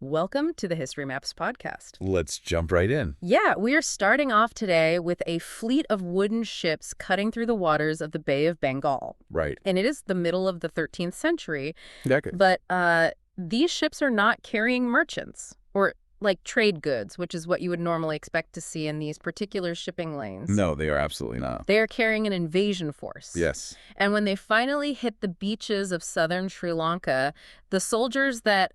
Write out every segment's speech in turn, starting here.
Welcome to the History Maps podcast. Let's jump right in. Yeah, we are starting off today with a fleet of wooden ships cutting through the waters of the Bay of Bengal. Right. And it is the middle of the 13th century. Okay. But these ships are not carrying merchants or like trade goods, which is what you would normally expect to see in these particular shipping lanes. No, they are absolutely not. They are carrying an invasion force. Yes. And when they finally hit the beaches of southern Sri Lanka, the soldiers that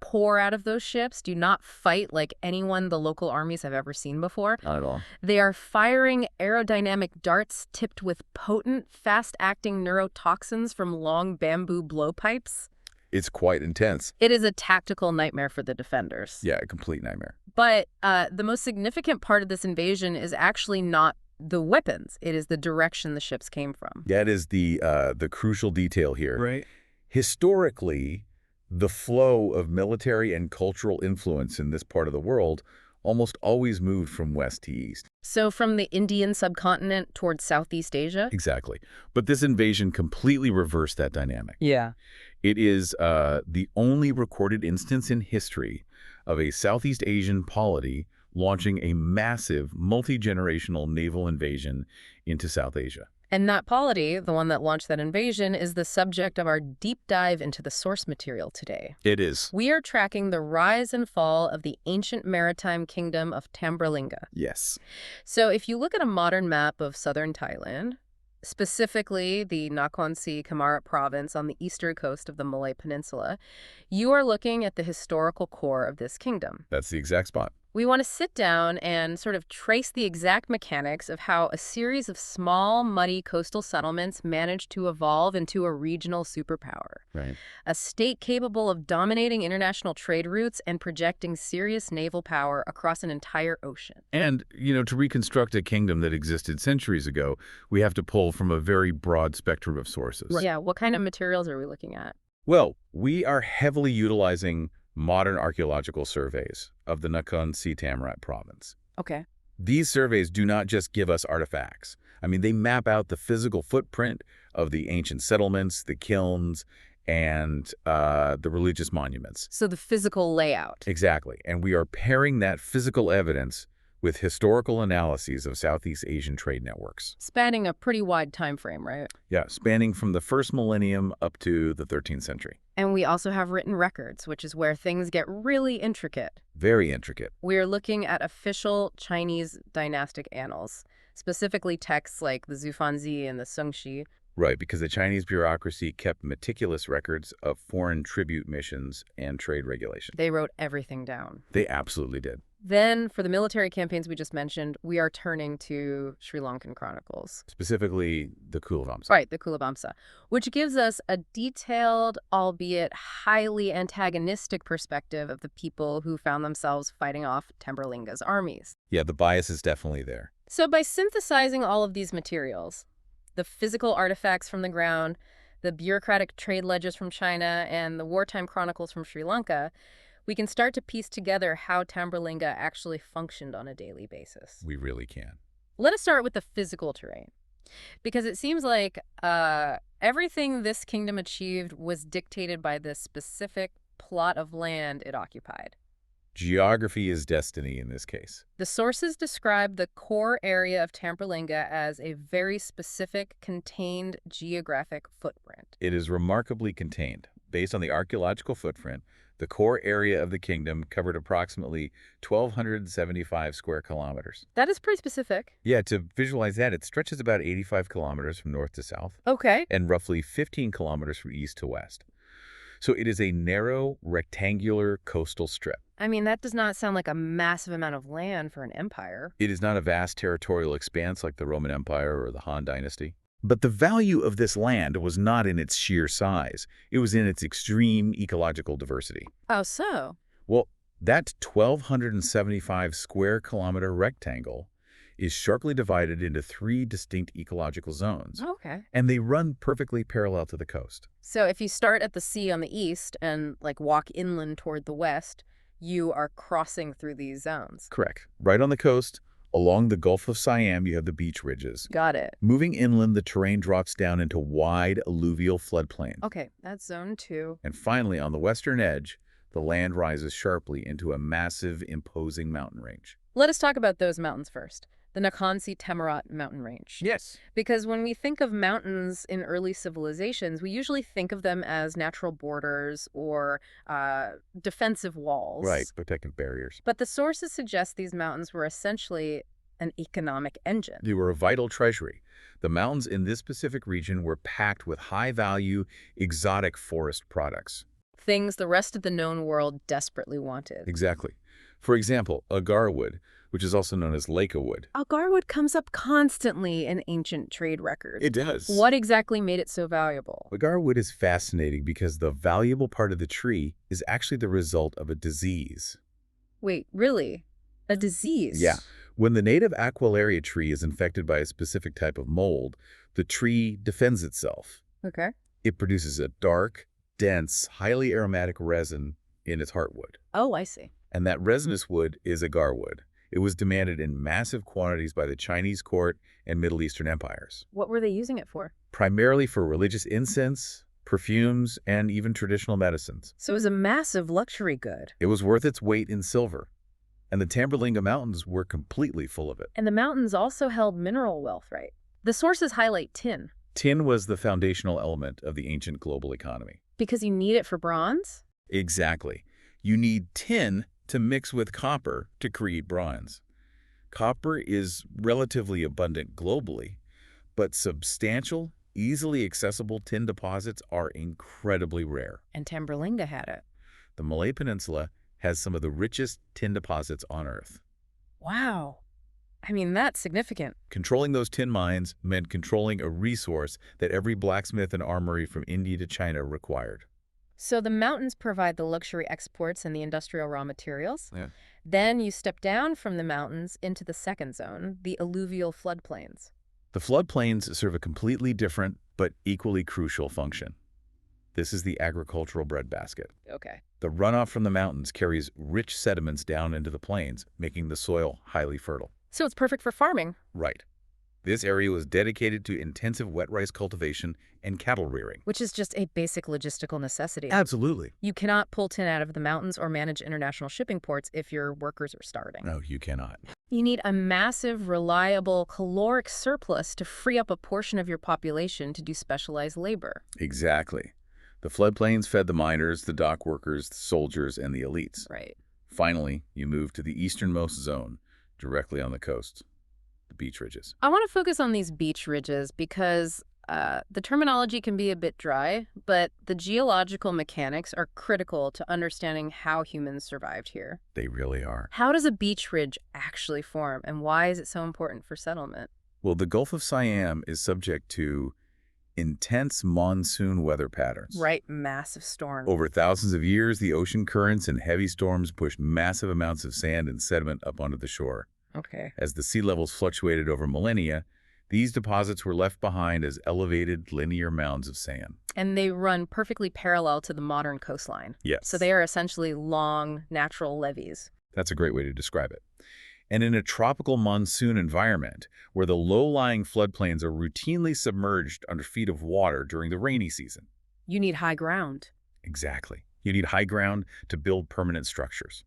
pour out of those ships do not fight like anyone the local armies have ever seen before. Not at all. They are firing aerodynamic darts tipped with potent, fast-acting neurotoxins from long bamboo blowpipes. It's quite intense. It is a tactical nightmare for the defenders. Yeah, a complete nightmare. But the most significant part of this invasion is actually not the weapons. It is the direction the ships came from. Yeah, it is the crucial detail here. Right. Historically, the flow of military and cultural influence in this part of the world almost always moved from west to east. So from the Indian subcontinent towards Southeast Asia? Exactly. But this invasion completely reversed that dynamic. Yeah. It is the only recorded instance in history of a Southeast Asian polity launching a massive multi-generational naval invasion into South Asia. And that polity, the one that launched that invasion, is the subject of our deep dive into the source material today. It is. We are tracking the rise and fall of the ancient maritime kingdom of Tambralinga. Yes. So if you look at a modern map of southern Thailand, specifically the Nakhon Si Thammarat province on the eastern coast of the Malay Peninsula, you are looking at the historical core of this kingdom. That's the exact spot. We want to sit down and sort of trace the exact mechanics of how a series of small, muddy coastal settlements managed to evolve into a regional superpower. Right. A state capable of dominating international trade routes and projecting serious naval power across an entire ocean. And, to reconstruct a kingdom that existed centuries ago, we have to pull from a very broad spectrum of sources. Right. Yeah, what kind of materials are we looking at? Well, we are heavily utilizing modern archaeological surveys of the Nakhon Si Thammarat province. Okay. These surveys do not just give us artifacts. I mean, they map out the physical footprint of the ancient settlements, the kilns, and the religious monuments. So the physical layout. Exactly. And we are pairing that physical evidence with historical analyses of Southeast Asian trade networks. Spanning a pretty wide time frame, right? Yeah, spanning from the first millennium up to the 13th century. And we also have written records, which is where things get really intricate. Very intricate. We are looking at official Chinese dynastic annals, specifically texts like the Zhufanzi and the Sungshi. Right, because the Chinese bureaucracy kept meticulous records of foreign tribute missions and trade regulations. They wrote everything down. They absolutely did. Then, for the military campaigns we just mentioned, we are turning to Sri Lankan chronicles. Specifically, the Kulavamsa. Right, the Kulavamsa, which gives us a detailed, albeit highly antagonistic perspective of the people who found themselves fighting off Tambralinga's armies. Yeah, the bias is definitely there. So by synthesizing all of these materials, the physical artifacts from the ground, the bureaucratic trade ledgers from China, and the wartime chronicles from Sri Lanka, we can start to piece together how Tambralinga actually functioned on a daily basis. We really can. Let us start with the physical terrain, because it seems like everything this kingdom achieved was dictated by the specific plot of land it occupied. Geography is destiny in this case. The sources describe the core area of Tambralinga as a very specific, contained geographic footprint. It is remarkably contained. Based on the archaeological footprint, the core area of the kingdom covered approximately 1,275 square kilometers. That is pretty specific. Yeah, to visualize that, it stretches about 85 kilometers from north to south Okay. and roughly 15 kilometers from east to west. So it is a narrow, rectangular coastal strip. I mean, that does not sound like a massive amount of land for an empire. It is not a vast territorial expanse like the Roman Empire or the Han Dynasty. But the value of this land was not in its sheer size. It was in its extreme ecological diversity. Oh, so? Well, that 1,275 square kilometer rectangle is sharply divided into 3 distinct ecological zones. Okay. And they run perfectly parallel to the coast. So if you start at the sea on the east and walk inland toward the west, you are crossing through these zones. Correct. Right on the coast, along the Gulf of Siam, you have the beach ridges. Got it. Moving inland, the terrain drops down into wide alluvial floodplains. Okay, that's zone 2. And finally, on the western edge, The land rises sharply into a massive, imposing mountain range. Let us talk about those mountains first. The Nakhon Si Thammarat mountain range. Yes. Because when we think of mountains in early civilizations, we usually think of them as natural borders or defensive walls. Right, protective barriers. But the sources suggest these mountains were essentially an economic engine. They were a vital treasury. The mountains in this specific region were packed with high-value, exotic forest products. Things the rest of the known world desperately wanted. Exactly. For example, agar wood, which is also known as leica wood. Agar wood comes up constantly in ancient trade records. It does. What exactly made it so valuable? Agar wood is fascinating because the valuable part of the tree is actually the result of a disease. Wait, really? A disease? Yeah. When the native Aquilaria tree is infected by a specific type of mold, the tree defends itself. Okay. It produces a dark, dense, highly aromatic resin in its heartwood. Oh, I see. And that resinous wood is agar wood. It was demanded in massive quantities by the Chinese court and Middle Eastern empires. What were they using it for? Primarily for religious incense, perfumes, and even traditional medicines. So it was a massive luxury good. It was worth its weight in silver. And the Tambralinga Mountains were completely full of it. And the mountains also held mineral wealth, right? The sources highlight tin. Tin was the foundational element of the ancient global economy. Because you need it for bronze? Exactly. You need tin to mix with copper to create bronze. Copper is relatively abundant globally, but substantial, easily accessible tin deposits are incredibly rare. And Tambralinga had it. The Malay Peninsula has some of the richest tin deposits on Earth. Wow. I mean, that's significant. Controlling those tin mines meant controlling a resource that every blacksmith and armory from India to China required. So the mountains provide the luxury exports and the industrial raw materials. Yeah. Then you step down from the mountains into the second zone, the alluvial floodplains. The floodplains serve a completely different but equally crucial function. This is the agricultural breadbasket. Okay. The runoff from the mountains carries rich sediments down into the plains, making the soil highly fertile. So it's perfect for farming. Right. This area was dedicated to intensive wet rice cultivation and cattle rearing. Which is just a basic logistical necessity. Absolutely. You cannot pull tin out of the mountains or manage international shipping ports if your workers are starving. No, you cannot. You need a massive, reliable, caloric surplus to free up a portion of your population to do specialized labor. Exactly. The floodplains fed the miners, the dock workers, the soldiers, and the elites. Right. Finally, you move to the easternmost zone, directly on the coast, the beach ridges. I want to focus on these beach ridges because the terminology can be a bit dry, but the geological mechanics are critical to understanding how humans survived here. They really are. How does a beach ridge actually form, and why is it so important for settlement? Well, the Gulf of Siam is subject to intense monsoon weather patterns. Right, massive storms. Over thousands of years, the ocean currents and heavy storms pushed massive amounts of sand and sediment up onto the shore. Okay. As the sea levels fluctuated over millennia, these deposits were left behind as elevated linear mounds of sand. And they run perfectly parallel to the modern coastline. Yes. So they are essentially long, natural levees. That's a great way to describe it. And in a tropical monsoon environment, where the low-lying floodplains are routinely submerged under feet of water during the rainy season. You need high ground. Exactly. You need high ground to build permanent structures.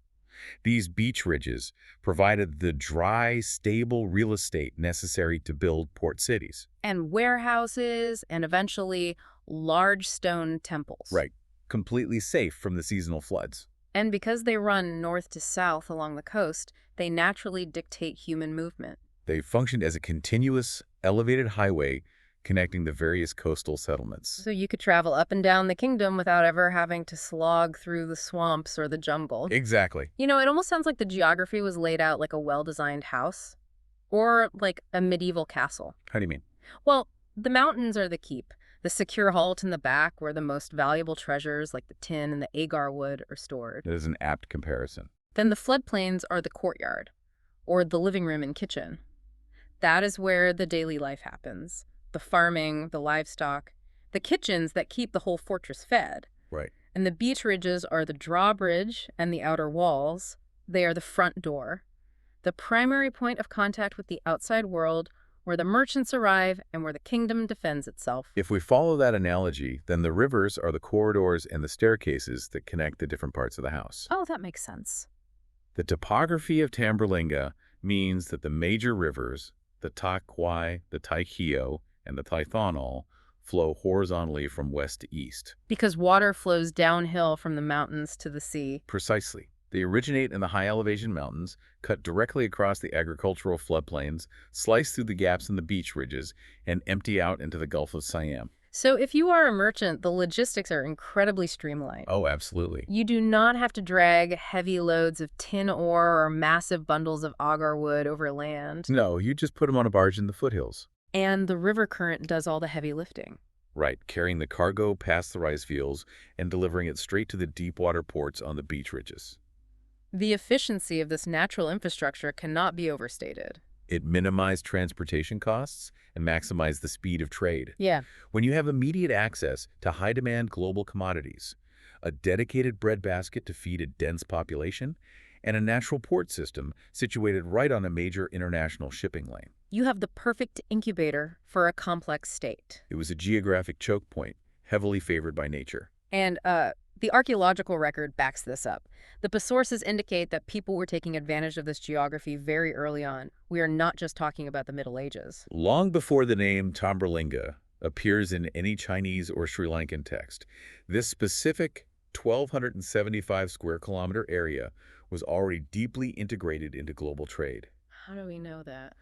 These beach ridges provided the dry, stable real estate necessary to build port cities. And warehouses, and eventually large stone temples. Right. Completely safe from the seasonal floods. And because they run north to south along the coast, they naturally dictate human movement. They functioned as a continuous, elevated highway connecting the various coastal settlements. So you could travel up and down the kingdom without ever having to slog through the swamps or the jungle. Exactly. You know, it almost sounds like the geography was laid out like a well-designed house or like a medieval castle. How do you mean? Well, the mountains are the keep. The secure halt in the back where the most valuable treasures like the tin and the agar wood are stored. That is an apt comparison. Then the floodplains are the courtyard, or the living room and kitchen. That is where the daily life happens. The farming, the livestock, the kitchens that keep the whole fortress fed. Right. And the beach ridges are the drawbridge and the outer walls. They are the front door, the primary point of contact with the outside world where the merchants arrive and where the kingdom defends itself. If we follow that analogy, then the rivers are the corridors and the staircases that connect the different parts of the house. Oh, that makes sense. The topography of Tambralinga means that the major rivers, the Tai Kwai, the Tai Kio, and the Tai Thonol, flow horizontally from west to east. Because water flows downhill from the mountains to the sea. Precisely. They originate in the high-elevation mountains, cut directly across the agricultural floodplains, slice through the gaps in the beach ridges, and empty out into the Gulf of Siam. So if you are a merchant, the logistics are incredibly streamlined. Oh, absolutely. You do not have to drag heavy loads of tin ore or massive bundles of agar wood over land. No, you just put them on a barge in the foothills. And the river current does all the heavy lifting. Right, carrying the cargo past the rice fields and delivering it straight to the deep water ports on the beach ridges. The efficiency of this natural infrastructure cannot be overstated. It minimized transportation costs and maximized the speed of trade. Yeah. When you have immediate access to high-demand global commodities, a dedicated breadbasket to feed a dense population, and a natural port system situated right on a major international shipping lane. You have the perfect incubator for a complex state. It was a geographic choke point, heavily favored by nature. And the archaeological record backs this up. The sources indicate that people were taking advantage of this geography very early on. We are not just talking about the Middle Ages. Long before the name Tambralinga appears in any Chinese or Sri Lankan text, this specific 1,275 square kilometer area was already deeply integrated into global trade. How do we know that?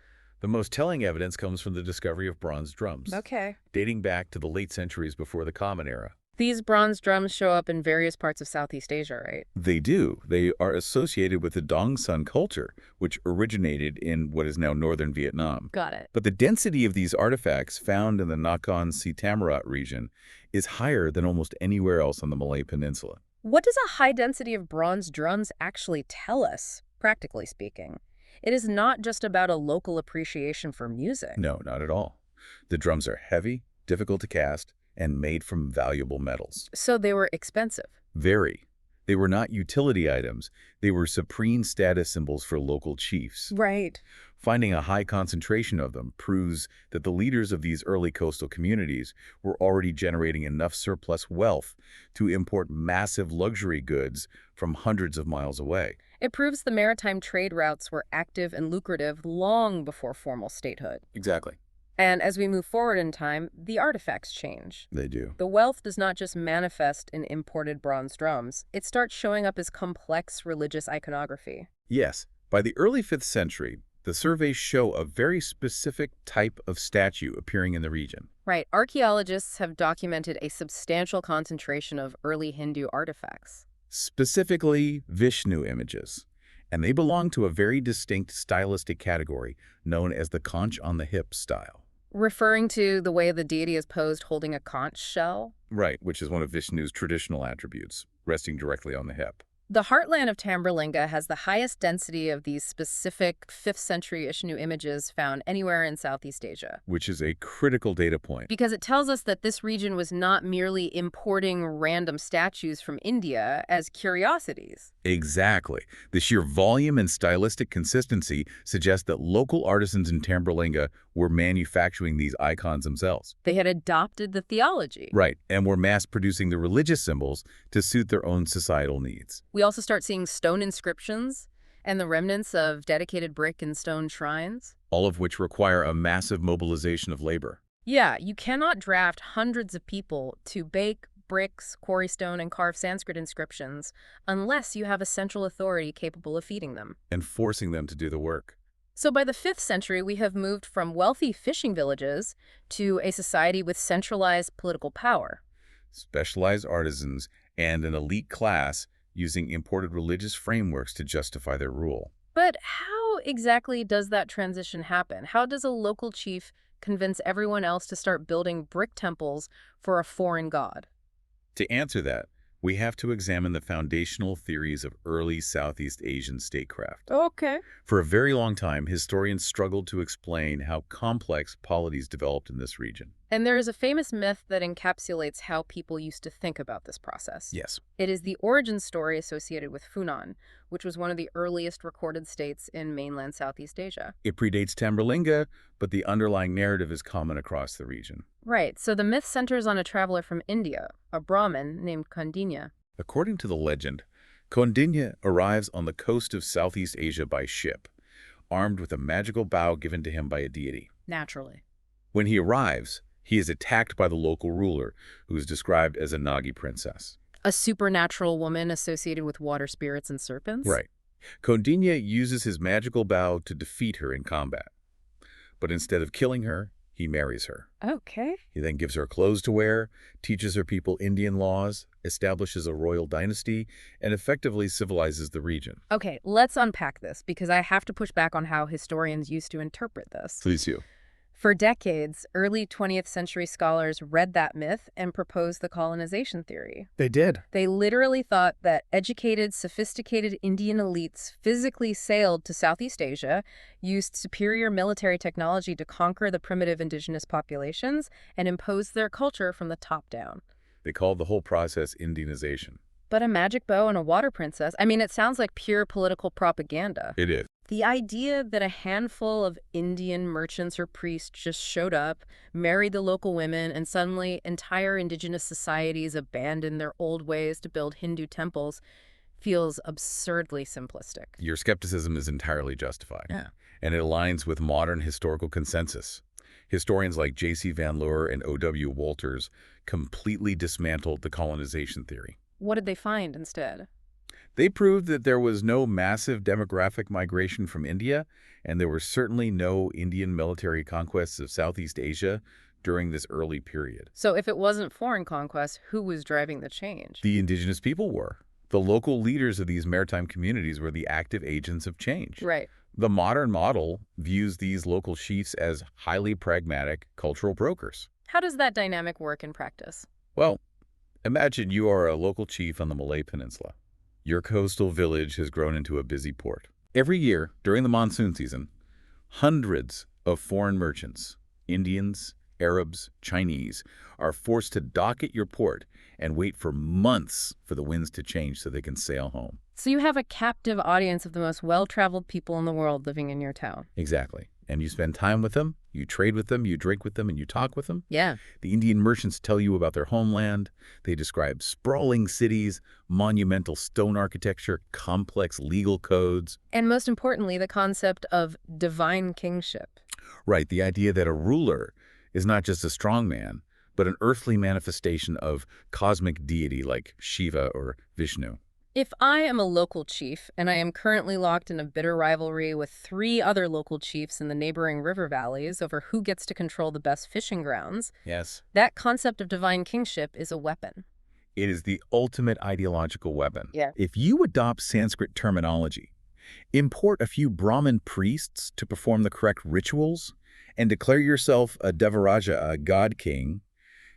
The most telling evidence comes from the discovery of bronze drums, Okay. dating back to the late centuries before the Common Era. These bronze drums show up in various parts of Southeast Asia, right? They do. They are associated with the Dongsun culture, which originated in what is now northern Vietnam. Got it. But the density of these artifacts found in the Nakhon Si Thammarat region is higher than almost anywhere else on the Malay Peninsula. What does a high density of bronze drums actually tell us, practically speaking? It is not just about a local appreciation for music. No, not at all. The drums are heavy, difficult to cast, and made from valuable metals. So they were expensive. Very. They were not utility items. They were supreme status symbols for local chiefs. Right. Finding a high concentration of them proves that the leaders of these early coastal communities were already generating enough surplus wealth to import massive luxury goods from hundreds of miles away. It proves the maritime trade routes were active and lucrative long before formal statehood. Exactly. And as we move forward in time, the artifacts change. They do. The wealth does not just manifest in imported bronze drums. It starts showing up as complex religious iconography. Yes. By the early 5th century, the surveys show a very specific type of statue appearing in the region. Right. Archaeologists have documented a substantial concentration of early Hindu artifacts. Specifically, Vishnu images. And they belong to a very distinct stylistic category known as the conch on the hip style. Referring to the way the deity is posed holding a conch shell? Right, which is one of Vishnu's traditional attributes, resting directly on the hip. The heartland of Tambralinga has the highest density of these specific 5th century Ishnu images found anywhere in Southeast Asia. Which is a critical data point. Because it tells us that this region was not merely importing random statues from India as curiosities. Exactly. The sheer volume and stylistic consistency suggest that local artisans in Tambralinga were manufacturing these icons themselves. They had adopted the theology. Right, and were mass-producing the religious symbols to suit their own societal needs. We also start seeing stone inscriptions and the remnants of dedicated brick and stone shrines. All of which require a massive mobilization of labor. Yeah, you cannot draft hundreds of people to bake bricks, quarry stone, and carve Sanskrit inscriptions unless you have a central authority capable of feeding them. And forcing them to do the work. So by the 5th century, we have moved from wealthy fishing villages to a society with centralized political power. Specialized artisans and an elite class using imported religious frameworks to justify their rule. But how exactly does that transition happen? How does a local chief convince everyone else to start building brick temples for a foreign god? To answer that, we have to examine the foundational theories of early Southeast Asian statecraft. Okay. For a very long time, historians struggled to explain how complex polities developed in this region. And there is a famous myth that encapsulates how people used to think about this process. Yes. It is the origin story associated with Funan, which was one of the earliest recorded states in mainland Southeast Asia. It predates Tambralinga, but the underlying narrative is common across the region. Right, so the myth centers on a traveler from India, a Brahmin named Kandinya. According to the legend, Kondinya arrives on the coast of Southeast Asia by ship, armed with a magical bow given to him by a deity. Naturally. When he arrives, he is attacked by the local ruler, who is described as a Nagi princess. A supernatural woman associated with water spirits and serpents? Right. Kondinya uses his magical bow to defeat her in combat. But instead of killing her, he marries her. Okay. He then gives her clothes to wear, teaches her people Indian laws, establishes a royal dynasty, and effectively civilizes the region. Okay, let's unpack this, because I have to push back on how historians used to interpret this. Please do. For decades, early 20th century scholars read that myth and proposed the colonization theory. They did. They literally thought that educated, sophisticated Indian elites physically sailed to Southeast Asia, used superior military technology to conquer the primitive indigenous populations, and imposed their culture from the top down. They called the whole process Indianization. But a magic bow and a water princess, I mean, it sounds like pure political propaganda. It is. The idea that a handful of Indian merchants or priests just showed up, married the local women, and suddenly entire indigenous societies abandoned their old ways to build Hindu temples feels absurdly simplistic. Your skepticism is entirely justified. Yeah. And it aligns with modern historical consensus. Historians like J.C. Van Leur and O.W. Walters completely dismantled the colonization theory. What did they find instead? They proved that there was no massive demographic migration from India, and there were certainly no Indian military conquests of Southeast Asia during this early period. So if it wasn't foreign conquest, who was driving the change? The indigenous people were. The local leaders of these maritime communities were the active agents of change. Right. The modern model views these local chiefs as highly pragmatic cultural brokers. How does that dynamic work in practice? Well, imagine you are a local chief on the Malay Peninsula. Your coastal village has grown into a busy port. Every year, during the monsoon season, hundreds of foreign merchants, Indians, Arabs, Chinese, are forced to dock at your port and wait for months for the winds to change so they can sail home. So you have a captive audience of the most well-traveled people in the world living in your town. Exactly. And you spend time with them, you trade with them, you drink with them, and you talk with them. Yeah. The Indian merchants tell you about their homeland. They describe sprawling cities, monumental stone architecture, complex legal codes. And most importantly, the concept of divine kingship. Right, the idea that a ruler is not just a strong man, but an earthly manifestation of cosmic deity like Shiva or Vishnu. If I am a local chief, and I am currently locked in a bitter rivalry with 3 other local chiefs in the neighboring river valleys over who gets to control the best fishing grounds, Yes. that concept of divine kingship is a weapon. It is the ultimate ideological weapon. Yeah. If you adopt Sanskrit terminology, import a few Brahmin priests to perform the correct rituals, and declare yourself a Devaraja, a god king,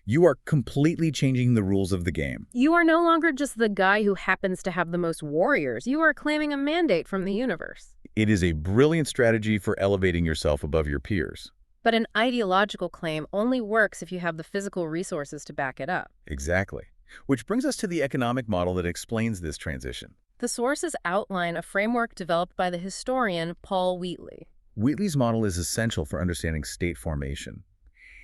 you are completely changing the rules of the game. You are no longer just the guy who happens to have the most warriors. You are claiming a mandate from the universe. It is a brilliant strategy for elevating yourself above your peers. But an ideological claim only works if you have the physical resources to back it up. Exactly. Which brings us to the economic model that explains this transition. The sources outline a framework developed by the historian Paul Wheatley. Wheatley's model is essential for understanding state formation.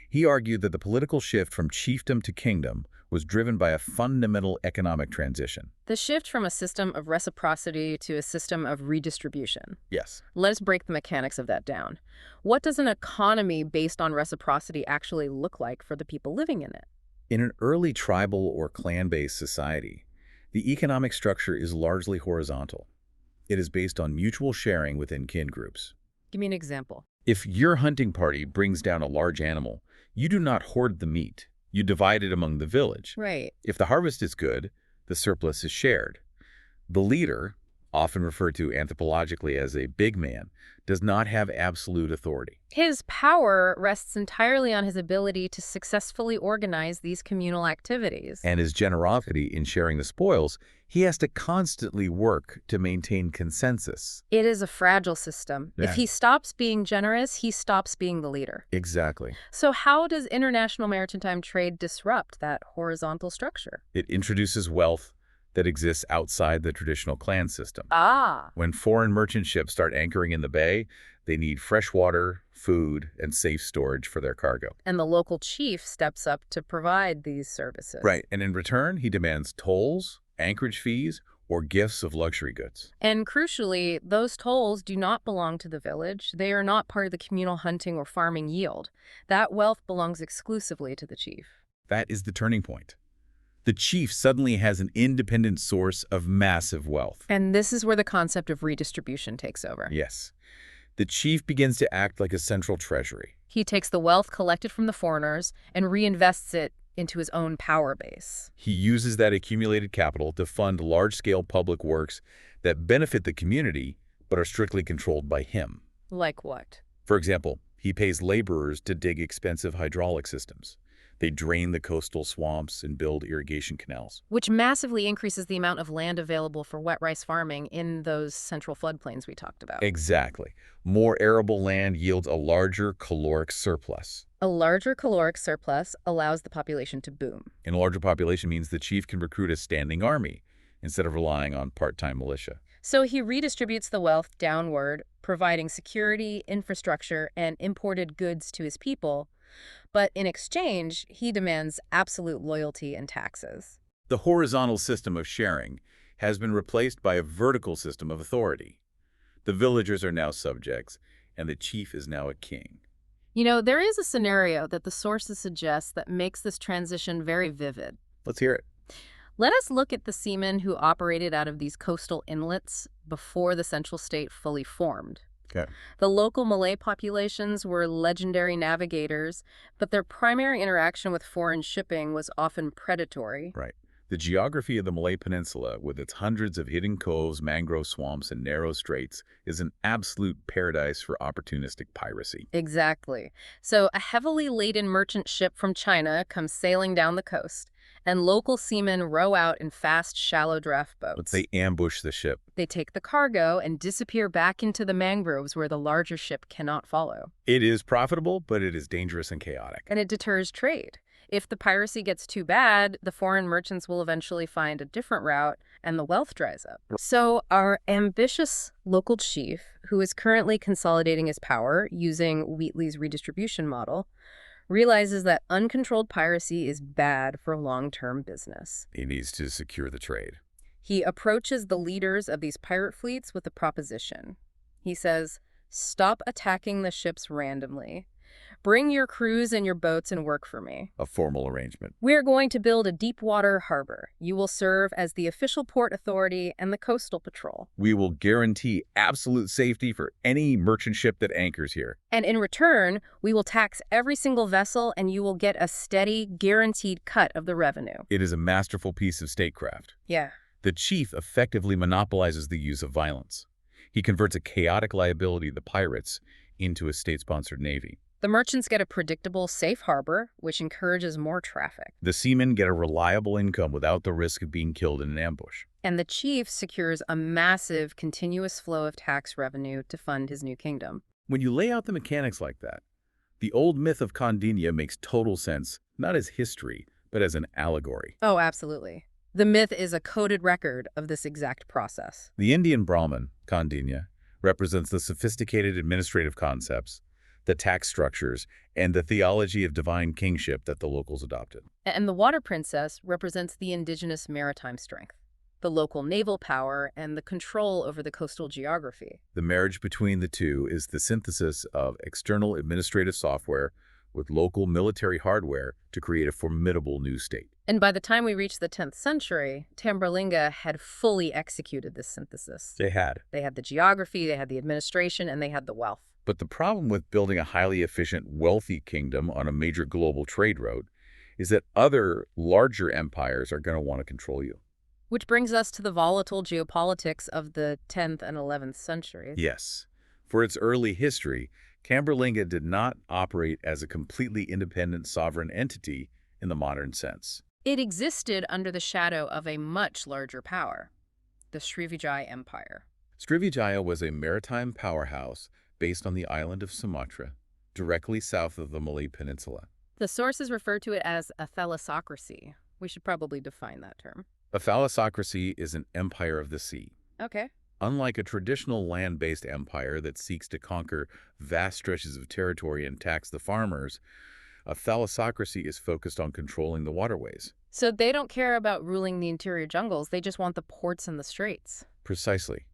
He argued that the political shift from chiefdom to kingdom was driven by a fundamental economic transition. The shift from a system of reciprocity to a system of redistribution. Yes. Let's break the mechanics of that down. What does an economy based on reciprocity actually look like for the people living in it? In an early tribal or clan-based society, the economic structure is largely horizontal. It is based on mutual sharing within kin groups. Give me an example. If your hunting party brings down a large animal, you do not hoard the meat. You divide it among the village. Right. If the harvest is good, the surplus is shared. The leader, often referred to anthropologically as a big man, does not have absolute authority. His power rests entirely on his ability to successfully organize these communal activities. And his generosity in sharing the spoils, he has to constantly work to maintain consensus. It is a fragile system. Yeah. If he stops being generous, he stops being the leader. Exactly. So how does international maritime trade disrupt that horizontal structure? It introduces wealth that exists outside the traditional clan system. Ah. When foreign merchant ships start anchoring in the bay, they need fresh water, food, and safe storage for their cargo. And the local chief steps up to provide these services. Right, and in return, he demands tolls, anchorage fees, or gifts of luxury goods. And crucially, those tolls do not belong to the village. They are not part of the communal hunting or farming yield. That wealth belongs exclusively to the chief. That is the turning point. The chief suddenly has an independent source of massive wealth. And this is where the concept of redistribution takes over. Yes. The chief begins to act like a central treasury. He takes the wealth collected from the foreigners and reinvests it into his own power base. He uses that accumulated capital to fund large-scale public works that benefit the community but are strictly controlled by him. Like what? For example, he pays laborers to dig expensive hydraulic systems. They drain the coastal swamps and build irrigation canals. Which massively increases the amount of land available for wet rice farming in those central floodplains we talked about. Exactly. More arable land yields a larger caloric surplus. A larger caloric surplus allows the population to boom. And a larger population means the chief can recruit a standing army instead of relying on part-time militia. So he redistributes the wealth downward, providing security, infrastructure, and imported goods to his people. But in exchange, he demands absolute loyalty and taxes. The horizontal system of sharing has been replaced by a vertical system of authority. The villagers are now subjects, and the chief is now a king. You know, there is a scenario that the sources suggest that makes this transition very vivid. Let's hear it. Let us look at the seamen who operated out of these coastal inlets before the central state fully formed. Okay. The local Malay populations were legendary navigators, but their primary interaction with foreign shipping was often predatory. Right. The geography of the Malay Peninsula, with its hundreds of hidden coves, mangrove swamps, and narrow straits, is an absolute paradise for opportunistic piracy. Exactly. So a heavily laden merchant ship from China comes sailing down the coast, and local seamen row out in fast, shallow draft boats. They ambush the ship. They take the cargo and disappear back into the mangroves where the larger ship cannot follow. It is profitable, but it is dangerous and chaotic. And it deters trade. If the piracy gets too bad, the foreign merchants will eventually find a different route and the wealth dries up. So our ambitious local chief, who is currently consolidating his power using Wheatley's redistribution model, realizes that uncontrolled piracy is bad for long-term business. He needs to secure the trade. He approaches the leaders of these pirate fleets with a proposition. He says, "Stop attacking the ships randomly. Bring your crews and your boats and work for me. A formal arrangement. We're going to build a deep water harbor. You will serve as the official port authority and the coastal patrol. We will guarantee absolute safety for any merchant ship that anchors here. And in return, we will tax every single vessel and you will get a steady, guaranteed cut of the revenue." It is a masterful piece of statecraft. Yeah. The chief effectively monopolizes the use of violence. He converts a chaotic liability, the pirates, into a state-sponsored navy. The merchants get a predictable, safe harbor, which encourages more traffic. The seamen get a reliable income without the risk of being killed in an ambush. And the chief secures a massive, continuous flow of tax revenue to fund his new kingdom. When you lay out the mechanics like that, the old myth of Kandinya makes total sense, not as history, but as an allegory. Oh, absolutely. The myth is a coded record of this exact process. The Indian Brahmin, Kandinya, represents the sophisticated administrative concepts, the tax structures, and the theology of divine kingship that the locals adopted. And the water princess represents the indigenous maritime strength, the local naval power, and the control over the coastal geography. The marriage between the two is the synthesis of external administrative software with local military hardware to create a formidable new state. And by the time we reach the 10th century, Tambralinga had fully executed this synthesis. They had. They had the geography, they had the administration, and they had the wealth. But the problem with building a highly efficient, wealthy kingdom on a major global trade route is that other, larger empires are going to want to control you. Which brings us to the volatile geopolitics of the 10th and 11th centuries. Yes. For its early history, Tambralinga did not operate as a completely independent sovereign entity in the modern sense. It existed under the shadow of a much larger power, the Srivijaya Empire. Srivijaya was a maritime powerhouse based on the island of Sumatra, directly south of the Malay Peninsula. The sources refer to it as a thalassocracy. We should probably define that term. A thalassocracy is an empire of the sea. Okay. Unlike a traditional land-based empire that seeks to conquer vast stretches of territory and tax the farmers, a thalassocracy is focused on controlling the waterways. So they don't care about ruling the interior jungles, they just want the ports and the straits. Precisely.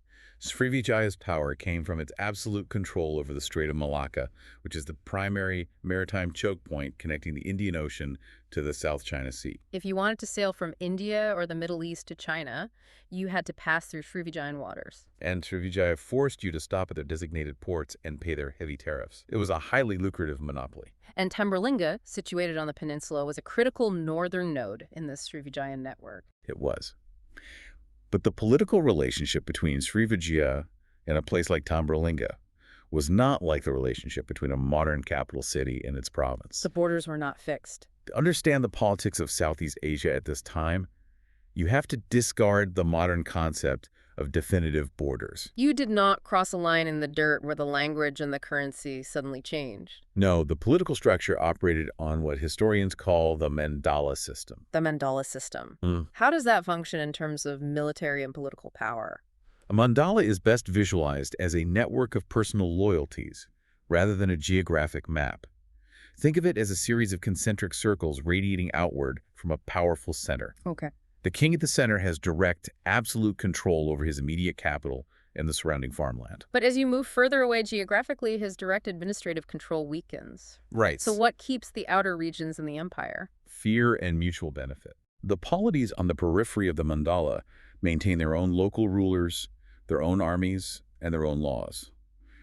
Srivijaya's power came from its absolute control over the Strait of Malacca, which is the primary maritime choke point connecting the Indian Ocean to the South China Sea. If you wanted to sail from India or the Middle East to China, you had to pass through Srivijayan waters. And Srivijaya forced you to stop at their designated ports and pay their heavy tariffs. It was a highly lucrative monopoly. And Tambralinga, situated on the peninsula, was a critical northern node in the Srivijayan network. It was. But the political relationship between Srivijaya and a place like Tambralinga was not like the relationship between a modern capital city and its province. The borders were not fixed. To understand the politics of Southeast Asia at this time, you have to discard the modern concept of definitive borders. You did not cross a line in the dirt where the language and the currency suddenly changed. No, the political structure operated on what historians call the mandala system. The mandala system. How does that function in terms of military and political power? A mandala is best visualized as a network of personal loyalties, rather than a geographic map. Think of it as a series of concentric circles radiating outward from a powerful center. Okay. The king at the center has direct, absolute control over his immediate capital and the surrounding farmland. But as you move further away geographically, his direct administrative control weakens. Right. So what keeps the outer regions in the empire? Fear and mutual benefit. The polities on the periphery of the mandala maintain their own local rulers, their own armies, and their own laws.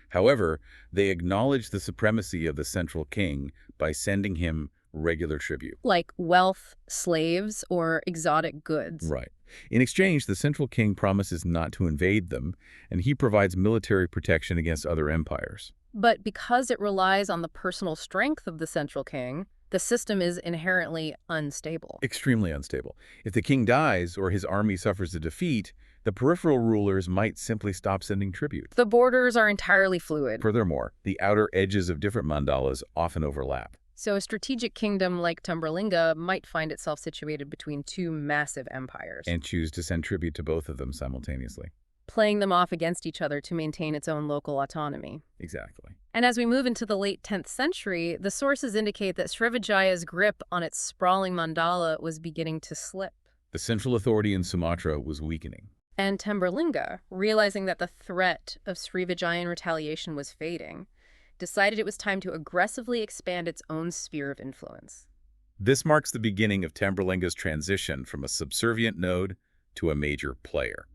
However, they acknowledge the supremacy of the central king by sending him regular tribute. Like wealth, slaves, or exotic goods. Right. In exchange, the central king promises not to invade them, and he provides military protection against other empires. But because it relies on the personal strength of the central king, the system is inherently unstable. Extremely unstable. If the king dies or his army suffers a defeat, the peripheral rulers might simply stop sending tribute. The borders are entirely fluid. Furthermore, the outer edges of different mandalas often overlap. So a strategic kingdom like Tambralinga might find itself situated between two massive empires. And choose to send tribute to both of them simultaneously. Playing them off against each other to maintain its own local autonomy. Exactly. And as we move into the late 10th century, the sources indicate that Srivijaya's grip on its sprawling mandala was beginning to slip. The central authority in Sumatra was weakening. And Tambralinga, realizing that the threat of Srivijayan retaliation was fading, decided it was time to aggressively expand its own sphere of influence. This marks the beginning of Tambralinga's transition from a subservient node to a major player.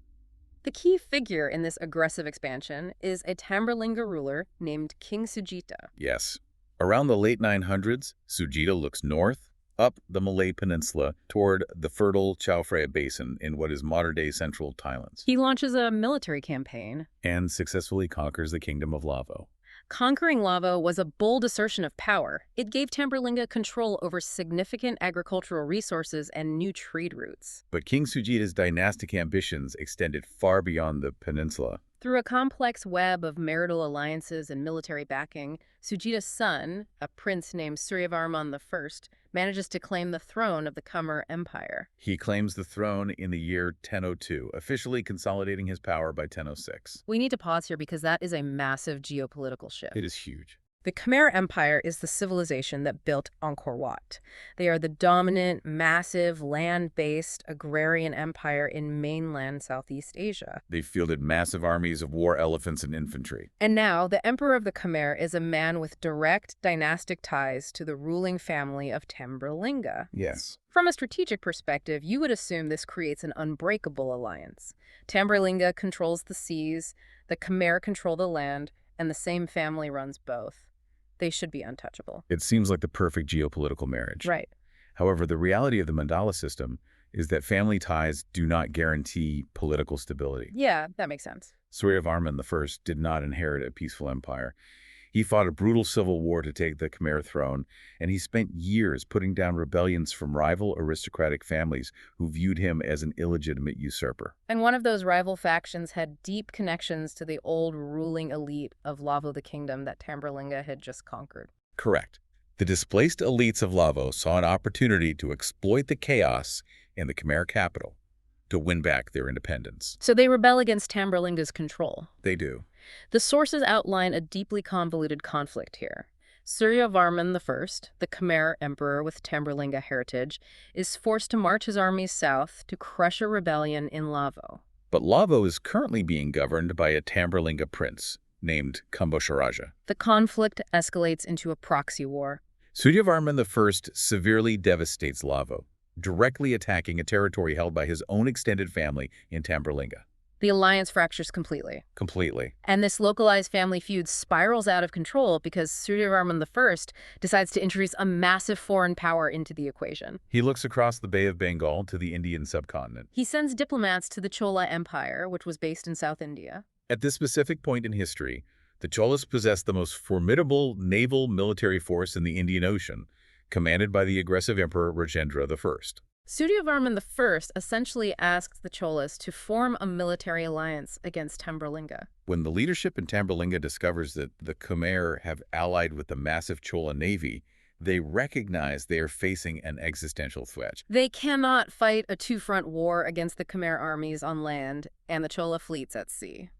The key figure in this aggressive expansion is a Tambralinga ruler named King Sujita. Yes. Around the late 900s, Sujita looks north, up the Malay Peninsula, toward the fertile Chao Phraya Basin in what is modern-day central Thailand. He launches a military campaign And successfully conquers the kingdom of Lavo. Conquering Lavo was a bold assertion of power. It gave Tambralinga control over significant agricultural resources and new trade routes. But King Sujita's dynastic ambitions extended far beyond the peninsula. Through a complex web of marital alliances and military backing, Sujita's son, a prince named Suryavarman I, manages to claim the throne of the Khmer Empire. He claims the throne in the year 1002, officially consolidating his power by 1006. We need to pause here because that is a massive geopolitical shift. It is huge. The Khmer Empire is the civilization that built Angkor Wat. They are the dominant, massive, land-based agrarian empire in mainland Southeast Asia. They fielded massive armies of war elephants and infantry. And now, the emperor of the Khmer is a man with direct dynastic ties to the ruling family of Tambralinga. Yes. From a strategic perspective, you would assume this creates an unbreakable alliance. Tambralinga controls the seas, the Khmer control the land, and the same family runs both. They should be untouchable. It seems like the perfect geopolitical marriage. Right. However, the reality of the mandala system is that family ties do not guarantee political stability. Yeah, that makes sense. Srivijaya I did not inherit a peaceful empire. He fought a brutal civil war to take the Khmer throne, and he spent years putting down rebellions from rival aristocratic families who viewed him as an illegitimate usurper. And one of those rival factions had deep connections to the old ruling elite of Lavo, the kingdom that Tambralinga had just conquered. Correct. The displaced elites of Lavo saw an opportunity to exploit the chaos in the Khmer capital to win back their independence. So they rebel against Tambralinga's control. They do. The sources outline a deeply convoluted conflict here. Suryavarman I, the Khmer emperor with Tambralinga heritage, is forced to march his armies south to crush a rebellion in Lavo. But Lavo is currently being governed by a Tambralinga prince named Kambosharaja. The conflict escalates into a proxy war. Suryavarman I severely devastates Lavo, directly attacking a territory held by his own extended family in Tambralinga. The alliance fractures completely. Completely. And this localized family feud spirals out of control because Suryavarman I decides to introduce a massive foreign power into the equation. He looks across the Bay of Bengal to the Indian subcontinent. He sends diplomats to the Chola Empire, which was based in South India. At this specific point in history, the Cholas possessed the most formidable naval military force in the Indian Ocean, commanded by the aggressive Emperor Rajendra I. Suryavarman I essentially asked the Cholas to form a military alliance against Tambralinga. When the leadership in Tambralinga discovers that the Khmer have allied with the massive Chola navy, they recognize they are facing an existential threat. They cannot fight a two-front war against the Khmer armies on land and the Chola fleets at sea.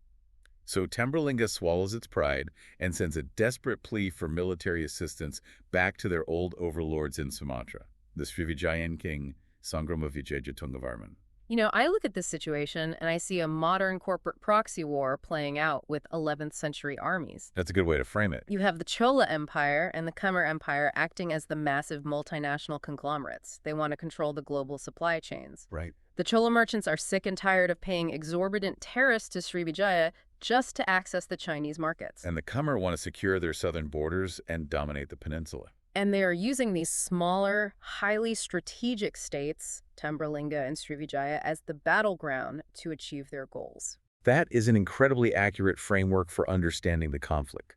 So Tambralinga swallows its pride and sends a desperate plea for military assistance back to their old overlords in Sumatra, the Srivijayan king, Sangramavijaya Tungavarman. You know, I look at this situation and I see a modern corporate proxy war playing out with 11th century armies. That's a good way to frame it. You have the Chola Empire and the Khmer Empire acting as the massive multinational conglomerates. They want to control the global supply chains. Right. The Chola merchants are sick and tired of paying exorbitant tariffs to Srivijaya just to access the Chinese markets. And the Khmer want to secure their southern borders and dominate the peninsula. And they are using these smaller, highly strategic states, Tambralinga and Srivijaya, as the battleground to achieve their goals. That is an incredibly accurate framework for understanding the conflict.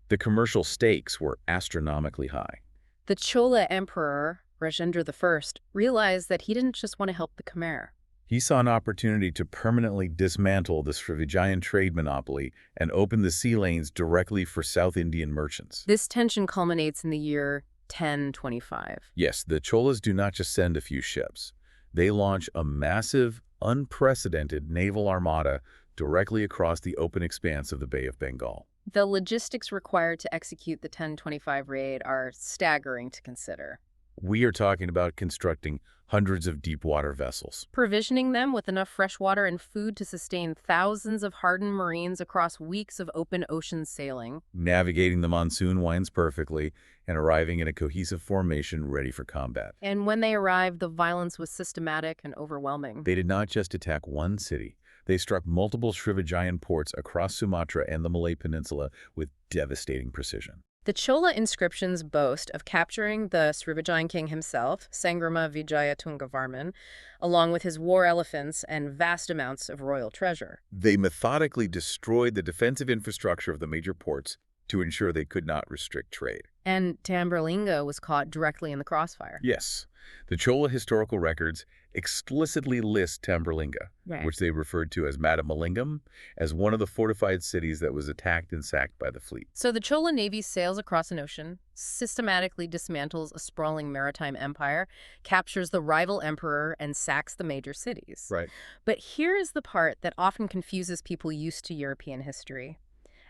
The commercial stakes were astronomically high. The Chola emperor, Rajendra I, realized that he didn't just want to help the Khmer. He saw an opportunity to permanently dismantle the Srivijayan trade monopoly and open the sea lanes directly for South Indian merchants. This tension culminates in the year 1025. Yes, the Cholas do not just send a few ships. They launch a massive, unprecedented naval armada directly across the open expanse of the Bay of Bengal. The logistics required to execute the 1025 raid are staggering to consider. We are talking about constructing hundreds of deep-water vessels, provisioning them with enough fresh water and food to sustain thousands of hardened Marines across weeks of open ocean sailing, navigating the monsoon winds perfectly, and arriving in a cohesive formation ready for combat. And when they arrived, the violence was systematic and overwhelming. They did not just attack one city. They struck multiple Srivijayan ports across Sumatra and the Malay Peninsula with devastating precision. The Chola inscriptions boast of capturing the Srivijayan king himself, Sangramavijaya Tungavarman, along with his war elephants and vast amounts of royal treasure. They methodically destroyed the defensive infrastructure of the major ports to ensure they could not restrict trade. And Tambralinga was caught directly in the crossfire. Yes. The Chola historical records explicitly list Tambralinga, Right. which they referred to as Madamalingam, as one of the fortified cities that was attacked and sacked by the fleet. So the Chola navy sails across an ocean, systematically dismantles a sprawling maritime empire, captures the rival emperor, and sacks the major cities. Right. But here is the part that often confuses people used to European history.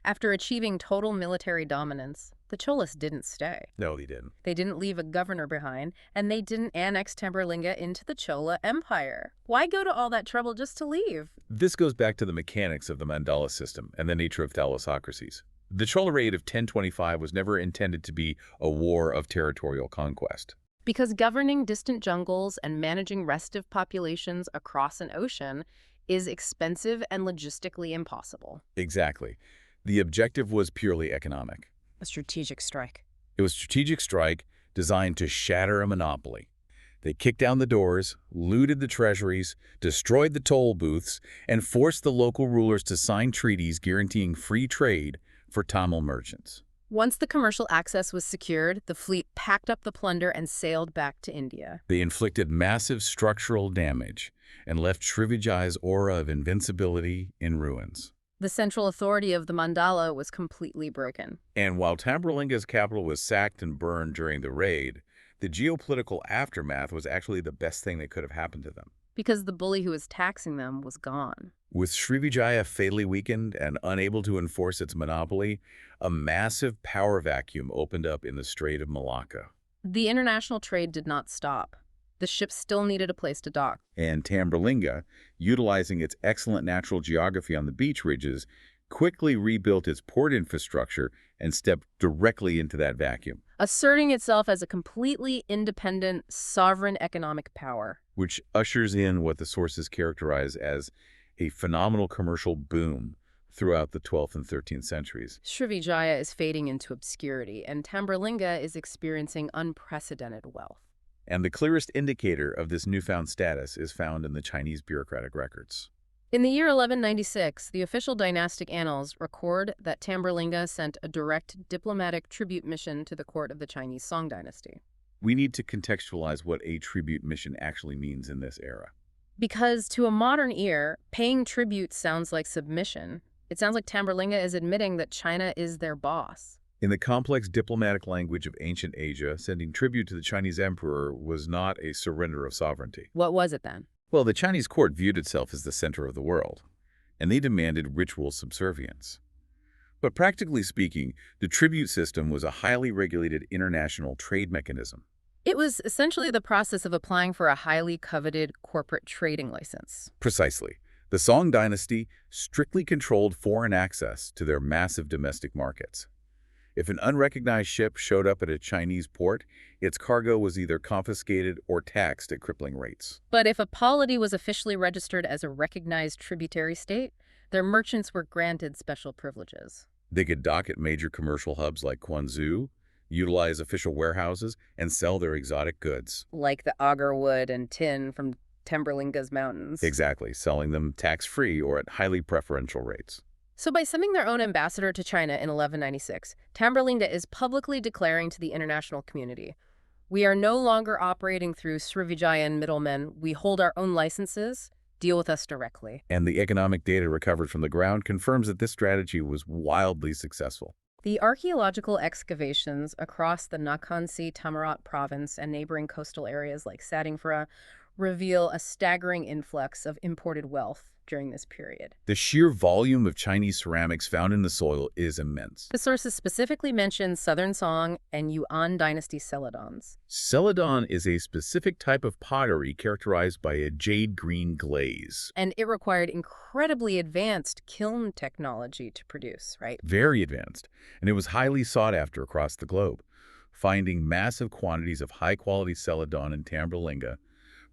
After achieving total military dominance, the Cholas didn't stay. No, they didn't. They didn't leave a governor behind, and they didn't annex Tambralinga into the Chola Empire. Why go to all that trouble just to leave? This goes back to the mechanics of the Mandala system and the nature of thalassocracies. The Chola raid of 1025 was never intended to be a war of territorial conquest. Because governing distant jungles and managing restive populations across an ocean is expensive and logistically impossible. Exactly. The objective was purely economic. A strategic strike. It was a strategic strike designed to shatter a monopoly. They kicked down the doors, looted the treasuries, destroyed the toll booths, and forced the local rulers to sign treaties guaranteeing free trade for Tamil merchants. Once the commercial access was secured, the fleet packed up the plunder and sailed back to India. They inflicted massive structural damage and left Srivijaya's aura of invincibility in ruins. The central authority of the Mandala was completely broken. And while Tambralinga's capital was sacked and burned during the raid, the geopolitical aftermath was actually the best thing that could have happened to them. Because the bully who was taxing them was gone. With Srivijaya fatally weakened and unable to enforce its monopoly, a massive power vacuum opened up in the Strait of Malacca. The international trade did not stop. The ships still needed a place to dock. And Tambralinga, utilizing its excellent natural geography on the beach ridges, quickly rebuilt its port infrastructure and stepped directly into that vacuum, Asserting itself as a completely independent, sovereign economic power. which ushers in what the sources characterize as a phenomenal commercial boom throughout the 12th and 13th centuries. Srivijaya is fading into obscurity, and Tambralinga is experiencing unprecedented wealth. And the clearest indicator of this newfound status is found in the Chinese bureaucratic records. In the year 1196, the official dynastic annals record that Tambralinga sent a direct diplomatic tribute mission to the court of the Chinese Song dynasty. We need to contextualize what a tribute mission actually means in this era. Because to a modern ear, paying tribute sounds like submission. It sounds like Tambralinga is admitting that China is their boss. In the complex diplomatic language of ancient Asia, sending tribute to the Chinese emperor was not a surrender of sovereignty. What was it then? Well, the Chinese court viewed itself as the center of the world, and they demanded ritual subservience. But practically speaking, the tribute system was a highly regulated international trade mechanism. It was essentially the process of applying for a highly coveted corporate trading license. Precisely. The Song dynasty strictly controlled foreign access to their massive domestic markets. If an unrecognized ship showed up at a Chinese port, its cargo was either confiscated or taxed at crippling rates. But if a polity was officially registered as a recognized tributary state, their merchants were granted special privileges. They could dock at major commercial hubs like Quanzhou, utilize official warehouses, and sell their exotic goods. Like the agar wood and tin from Tambralinga's mountains. Exactly, selling them tax-free or at highly preferential rates. So by sending their own ambassador to China in 1196, Tambralinga is publicly declaring to the international community, "We are no longer operating through Srivijayan middlemen. We hold our own licenses. Deal with us directly." And the economic data recovered from the ground confirms that this strategy was wildly successful. The archaeological excavations across the Nakhon Si Thammarat province and neighboring coastal areas like Statecraft reveal a staggering influx of imported wealth during this period. The sheer volume of Chinese ceramics found in the soil is immense. The sources specifically mention Southern Song and Yuan dynasty celadons. Celadon is a specific type of pottery characterized by a jade green glaze. And it required incredibly advanced kiln technology to produce, right? Very advanced, and it was highly sought after across the globe. Finding massive quantities of high-quality celadon in Tambralinga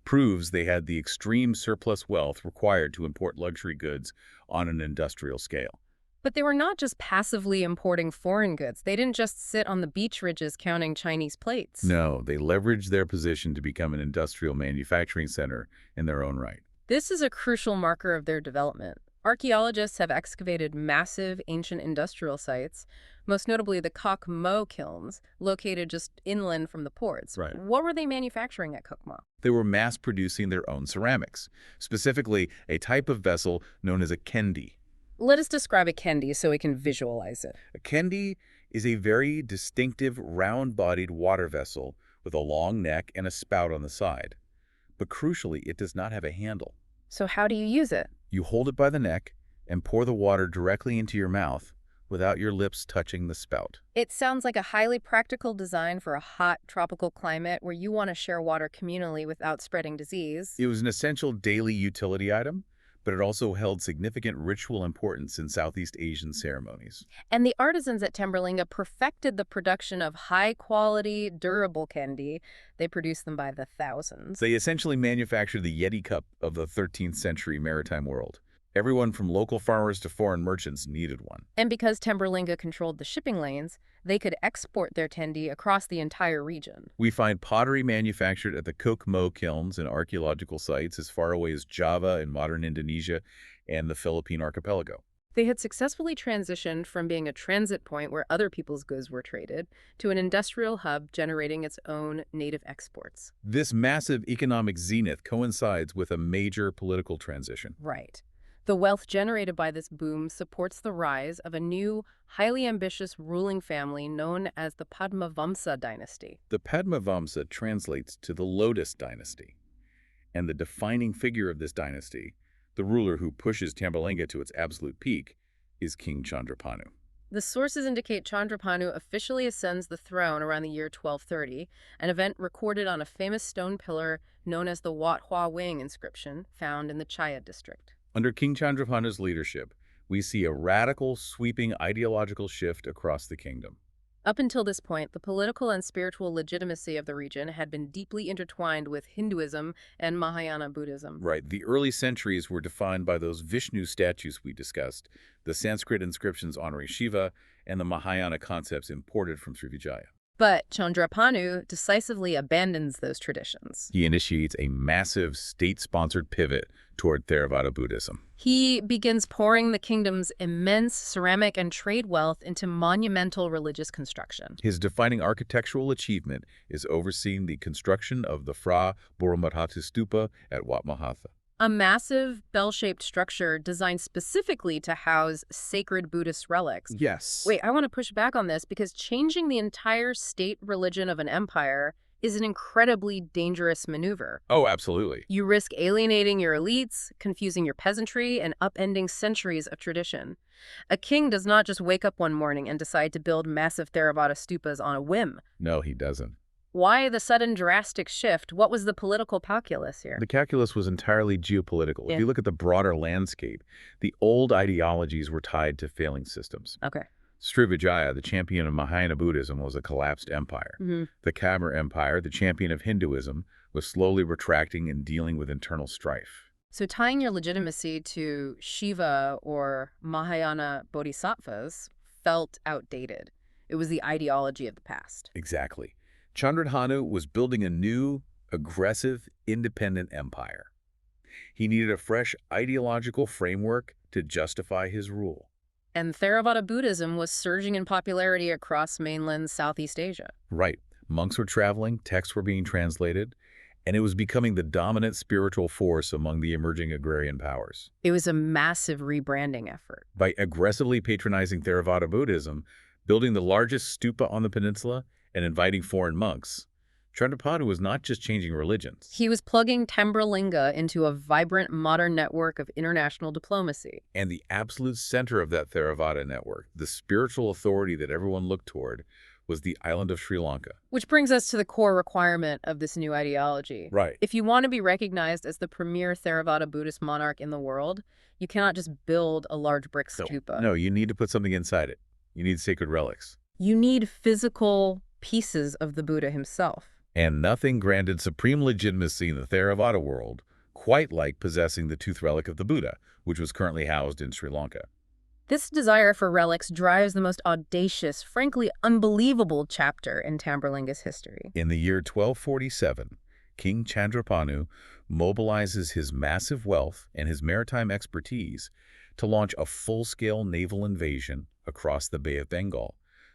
proves they had the extreme surplus wealth required to import luxury goods on an industrial scale. But they were not just passively importing foreign goods. They didn't just sit on the beach ridges counting Chinese plates. No, they leveraged their position to become an industrial manufacturing center in their own right. This is a crucial marker of their development. Archaeologists have excavated massive ancient industrial sites, most notably the Kok Mo kilns, located just inland from the ports. Right. What were they manufacturing at Kok Mo? They were mass-producing their own ceramics, specifically a type of vessel known as a kendi. Let us describe a kendi so we can visualize it. A kendi is a very distinctive, round-bodied water vessel with a long neck and a spout on the side. But crucially, it does not have a handle. So how do you use it? You hold it by the neck and pour the water directly into your mouth without your lips touching the spout. It sounds like a highly practical design for a hot, tropical climate where you want to share water communally without spreading disease. It was an essential daily utility item, but it also held significant ritual importance in Southeast Asian ceremonies. And the artisans at Tambralinga perfected the production of high-quality, durable kendi. They produced them by the thousands. They essentially manufactured the Yeti cup of the 13th century maritime world. Everyone from local farmers to foreign merchants needed one. And because Tambralinga controlled the shipping lanes, they could export their tendi across the entire region. We find pottery manufactured at the Kok Mo kilns and archaeological sites as far away as Java in modern Indonesia and the Philippine archipelago. They had successfully transitioned from being a transit point where other people's goods were traded to an industrial hub generating its own native exports. This massive economic zenith coincides with a major political transition. Right. The wealth generated by this boom supports the rise of a new, highly ambitious ruling family known as the Padmavamsa dynasty. The Padmavamsa translates to the Lotus dynasty, and the defining figure of this dynasty, the ruler who pushes Tambralinga to its absolute peak, is King Chandrapanu. The sources indicate Chandrapanu officially ascends the throne around the year 1230, an event recorded on a famous stone pillar known as the Wat Hua Wing inscription found in the Chaya district. Under King Chandrapanu's leadership, we see a radical, sweeping ideological shift across the kingdom. Up until this point, the political and spiritual legitimacy of the region had been deeply intertwined with Hinduism and Mahayana Buddhism. Right. The early centuries were defined by those Vishnu statues we discussed, the Sanskrit inscriptions honoring Shiva, and the Mahayana concepts imported from Srivijaya. But Chandrapanu decisively abandons those traditions. He initiates a massive state-sponsored pivot toward Theravada Buddhism. He begins pouring the kingdom's immense ceramic and trade wealth into monumental religious construction. His defining architectural achievement is overseeing the construction of the Phra Boromadhatu Stupa at Wat Mahatha. A massive bell-shaped structure designed specifically to house sacred Buddhist relics. Yes. Wait, I want to push back on this because changing the entire state religion of an empire is an incredibly dangerous maneuver. Oh, absolutely. You risk alienating your elites, confusing your peasantry, and upending centuries of tradition. A king does not just wake up one morning and decide to build massive Theravada stupas on a whim. No, he doesn't. Why the sudden drastic shift? What was the political calculus here? The calculus was entirely geopolitical. Yeah. If you look at the broader landscape, the old ideologies were tied to failing systems. Okay. Srivijaya, the champion of Mahayana Buddhism, was a collapsed empire. The Khmer Empire, the champion of Hinduism, was slowly retracting and dealing with internal strife. So tying your legitimacy to Shiva or Mahayana bodhisattvas felt outdated. It was the ideology of the past. Exactly. Chandrapanu was building a new, aggressive, independent empire. He needed a fresh ideological framework to justify his rule. And Theravada Buddhism was surging in popularity across mainland Southeast Asia. Right. Monks were traveling, texts were being translated, and it was becoming the dominant spiritual force among the emerging agrarian powers. It was a massive rebranding effort. By aggressively patronizing Theravada Buddhism, building the largest stupa on the peninsula, and inviting foreign monks, Chandrapanu was not just changing religions. He was plugging Tambralinga into a vibrant modern network of international diplomacy. And the absolute center of that Theravada network, the spiritual authority that everyone looked toward, was the island of Sri Lanka. Which brings us to the core requirement of this new ideology. Right. If you want to be recognized as the premier Theravada Buddhist monarch in the world, you cannot just build a large brick stupa. No, you need to put something inside it. You need sacred relics. You need physical pieces of the Buddha himself. And nothing granted supreme legitimacy in the Theravada world quite like possessing the tooth relic of the Buddha, which was currently housed in Sri Lanka. This desire for relics drives the most audacious, frankly unbelievable chapter in Tambralinga's history. In the year 1247, King Chandrapanu mobilizes his massive wealth and his maritime expertise to launch a full-scale naval invasion across the Bay of Bengal,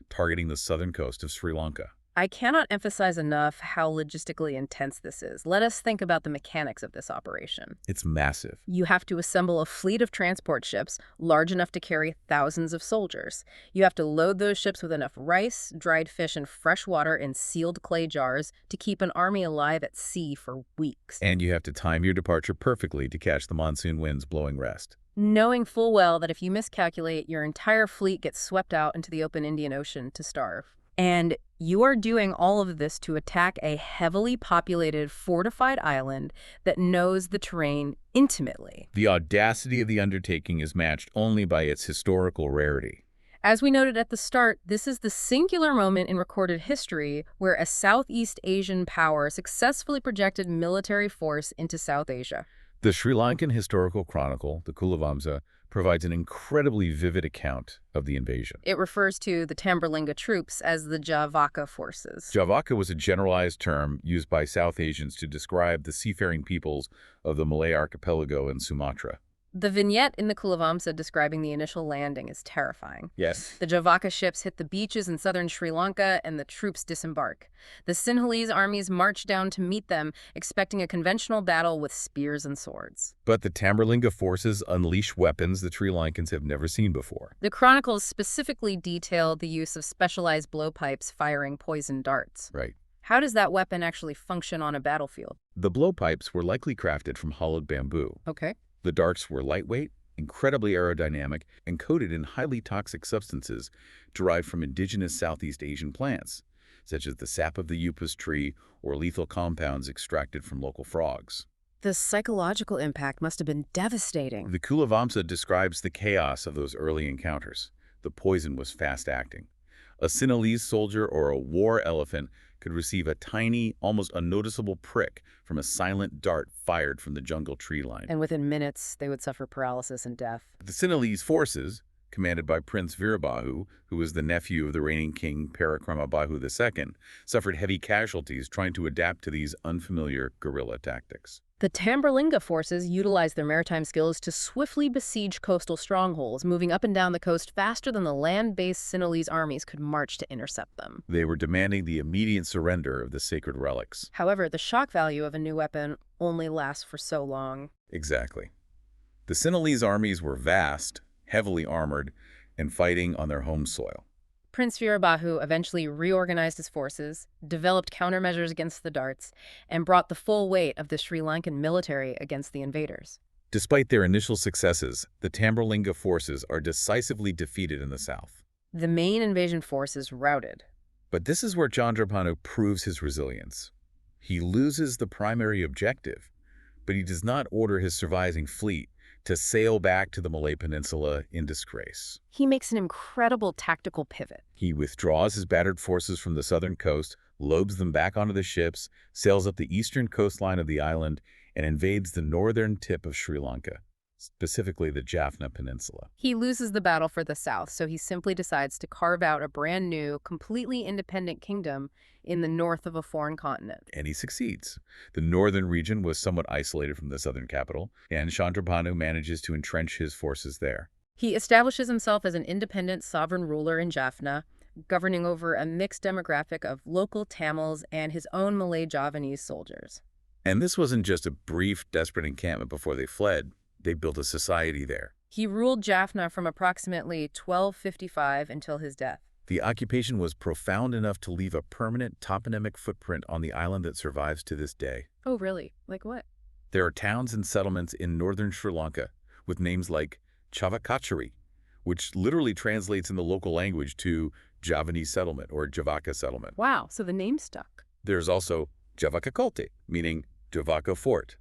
targeting the southern coast of Sri Lanka. I cannot emphasize enough how logistically intense this is. Let us think about the mechanics of this operation. It's massive. You have to assemble a fleet of transport ships large enough to carry thousands of soldiers. You have to load those ships with enough rice, dried fish, and fresh water in sealed clay jars to keep an army alive at sea for weeks. And you have to time your departure perfectly to catch the monsoon winds blowing west. Knowing full well that if you miscalculate, your entire fleet gets swept out into the open Indian Ocean to starve. And you are doing all of this to attack a heavily populated, fortified island that knows the terrain intimately. The audacity of the undertaking is matched only by its historical rarity. As we noted at the start, this is the singular moment in recorded history where a Southeast Asian power successfully projected military force into South Asia. The Sri Lankan historical chronicle, the Kulavamsa, provides an incredibly vivid account of the invasion. It refers to the Tambralinga troops as the Javaka forces. Javaka was a generalized term used by South Asians to describe the seafaring peoples of the Malay archipelago and Sumatra. The vignette in the Kulavamsa describing the initial landing is terrifying. Yes. The Javaka ships hit the beaches in southern Sri Lanka and the troops disembark. The Sinhalese armies march down to meet them, expecting a conventional battle with spears and swords. But the Tambralinga forces unleash weapons the Sri Lankans have never seen before. The chronicles specifically detail the use of specialized blowpipes firing poison darts. Right. How does that weapon actually function on a battlefield? The blowpipes were likely crafted from hollowed bamboo. Okay. The darts were lightweight, incredibly aerodynamic, and coated in highly toxic substances derived from indigenous Southeast Asian plants, such as the sap of the upas tree or lethal compounds extracted from local frogs. The psychological impact must have been devastating. The Kulavamsa describes the chaos of those early encounters. The poison was fast-acting. A Sinhalese soldier or a war elephant could receive a tiny, almost unnoticeable prick from a silent dart fired from the jungle tree line. And within minutes, they would suffer paralysis and death. The Sinhalese forces, commanded by Prince Veerabahu, who was the nephew of the reigning king Parakramabahu II, suffered heavy casualties trying to adapt to these unfamiliar guerrilla tactics. The Tambralinga forces utilized their maritime skills to swiftly besiege coastal strongholds, moving up and down the coast faster than the land-based Sinhalese armies could march to intercept them. They were demanding the immediate surrender of the sacred relics. However, the shock value of a new weapon only lasts for so long. Exactly. The Sinhalese armies were vast, heavily armored, and fighting on their home soil. Prince Veerabahu eventually reorganized his forces, developed countermeasures against the darts, and brought the full weight of the Sri Lankan military against the invaders. Despite their initial successes, the Tambralinga forces are decisively defeated in the south. The main invasion force is routed. But this is where Chandrabhanu proves his resilience. He loses the primary objective, but he does not order his surviving fleet to sail back to the Malay Peninsula in disgrace. He makes an incredible tactical pivot. He withdraws his battered forces from the southern coast, loads them back onto the ships, sails up the eastern coastline of the island, and invades the northern tip of Sri Lanka, specifically the Jaffna Peninsula. He loses the battle for the south, so he simply decides to carve out a brand new, completely independent kingdom in the north of a foreign continent. And he succeeds. The northern region was somewhat isolated from the southern capital, and Chandrabhanu manages to entrench his forces there. He establishes himself as an independent sovereign ruler in Jaffna, governing over a mixed demographic of local Tamils and his own Malay Javanese soldiers. And this wasn't just a brief, desperate encampment before they fled. They built a society there. He ruled Jaffna from approximately 1255 until his death. The occupation was profound enough to leave a permanent toponymic footprint on the island that survives to this day. Oh, really? Like what? There are towns and settlements in northern Sri Lanka with names like Chavakachari, which literally translates in the local language to Javanese settlement or Javaka settlement. Wow, so the name stuck. There's also Javakakolte, meaning Javaka fort.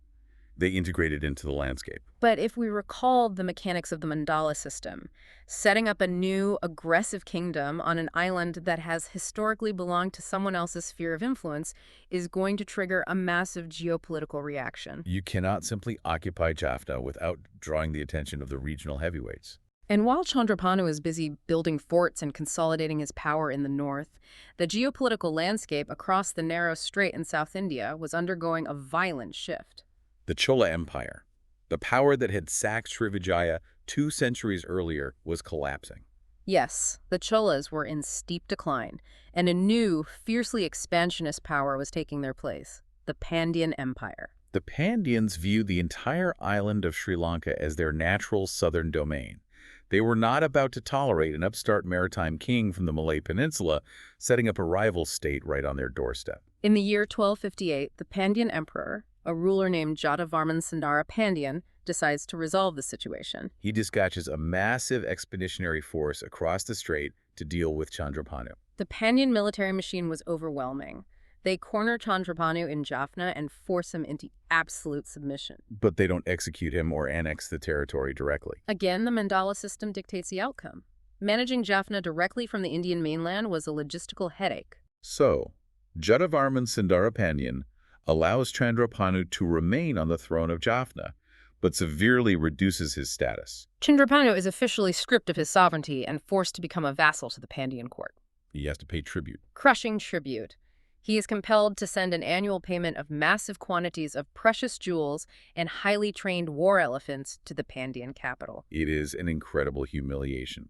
They integrated into the landscape. But if we recall the mechanics of the mandala system, setting up a new, aggressive kingdom on an island that has historically belonged to someone else's sphere of influence is going to trigger a massive geopolitical reaction. You cannot simply occupy Jaffna without drawing the attention of the regional heavyweights. And while Chandrabhanu is busy building forts and consolidating his power in the north, the geopolitical landscape across the narrow strait in South India was undergoing a violent shift. The Chola Empire, the power that had sacked Srivijaya 2 centuries earlier, was collapsing. Yes, the Cholas were in steep decline, and a new, fiercely expansionist power was taking their place, the Pandyan Empire. The Pandyans viewed the entire island of Sri Lanka as their natural southern domain. They were not about to tolerate an upstart maritime king from the Malay Peninsula setting up a rival state right on their doorstep. In the year 1258, the Pandyan Emperor, a ruler named Jatavarman Sundara Pandyan, decides to resolve the situation. He dispatches a massive expeditionary force across the strait to deal with Chandrabhanu. The Pandyan military machine was overwhelming. They corner Chandrabhanu in Jaffna and force him into absolute submission. But they don't execute him or annex the territory directly. Again, the mandala system dictates the outcome. Managing Jaffna directly from the Indian mainland was a logistical headache. So, Jatavarman Sundara Pandyan allows Chandrabhanu to remain on the throne of Jaffna, but severely reduces his status. Chandrapanu is officially stripped of his sovereignty and forced to become a vassal to the Pandyan court. He has to pay tribute. Crushing tribute. He is compelled to send an annual payment of massive quantities of precious jewels and highly trained war elephants to the Pandyan capital. It is an incredible humiliation.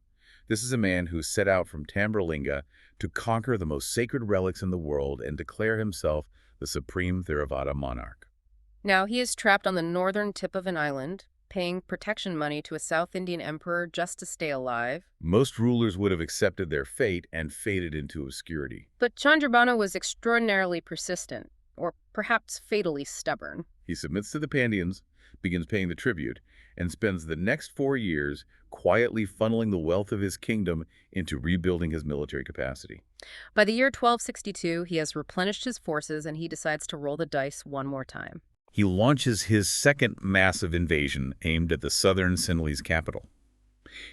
This is a man who set out from Tambralinga to conquer the most sacred relics in the world and declare himself the supreme Theravada monarch. Now he is trapped on the northern tip of an island, paying protection money to a South Indian emperor just to stay alive. Most rulers would have accepted their fate and faded into obscurity. But Chandrapanu was extraordinarily persistent, or perhaps fatally stubborn. He submits to the Pandyans, begins paying the tribute, and spends the next 4 years quietly funneling the wealth of his kingdom into rebuilding his military capacity. By the year 1262, he has replenished his forces and he decides to roll the dice one more time. He launches his second massive invasion aimed at the southern Sinhalese capital.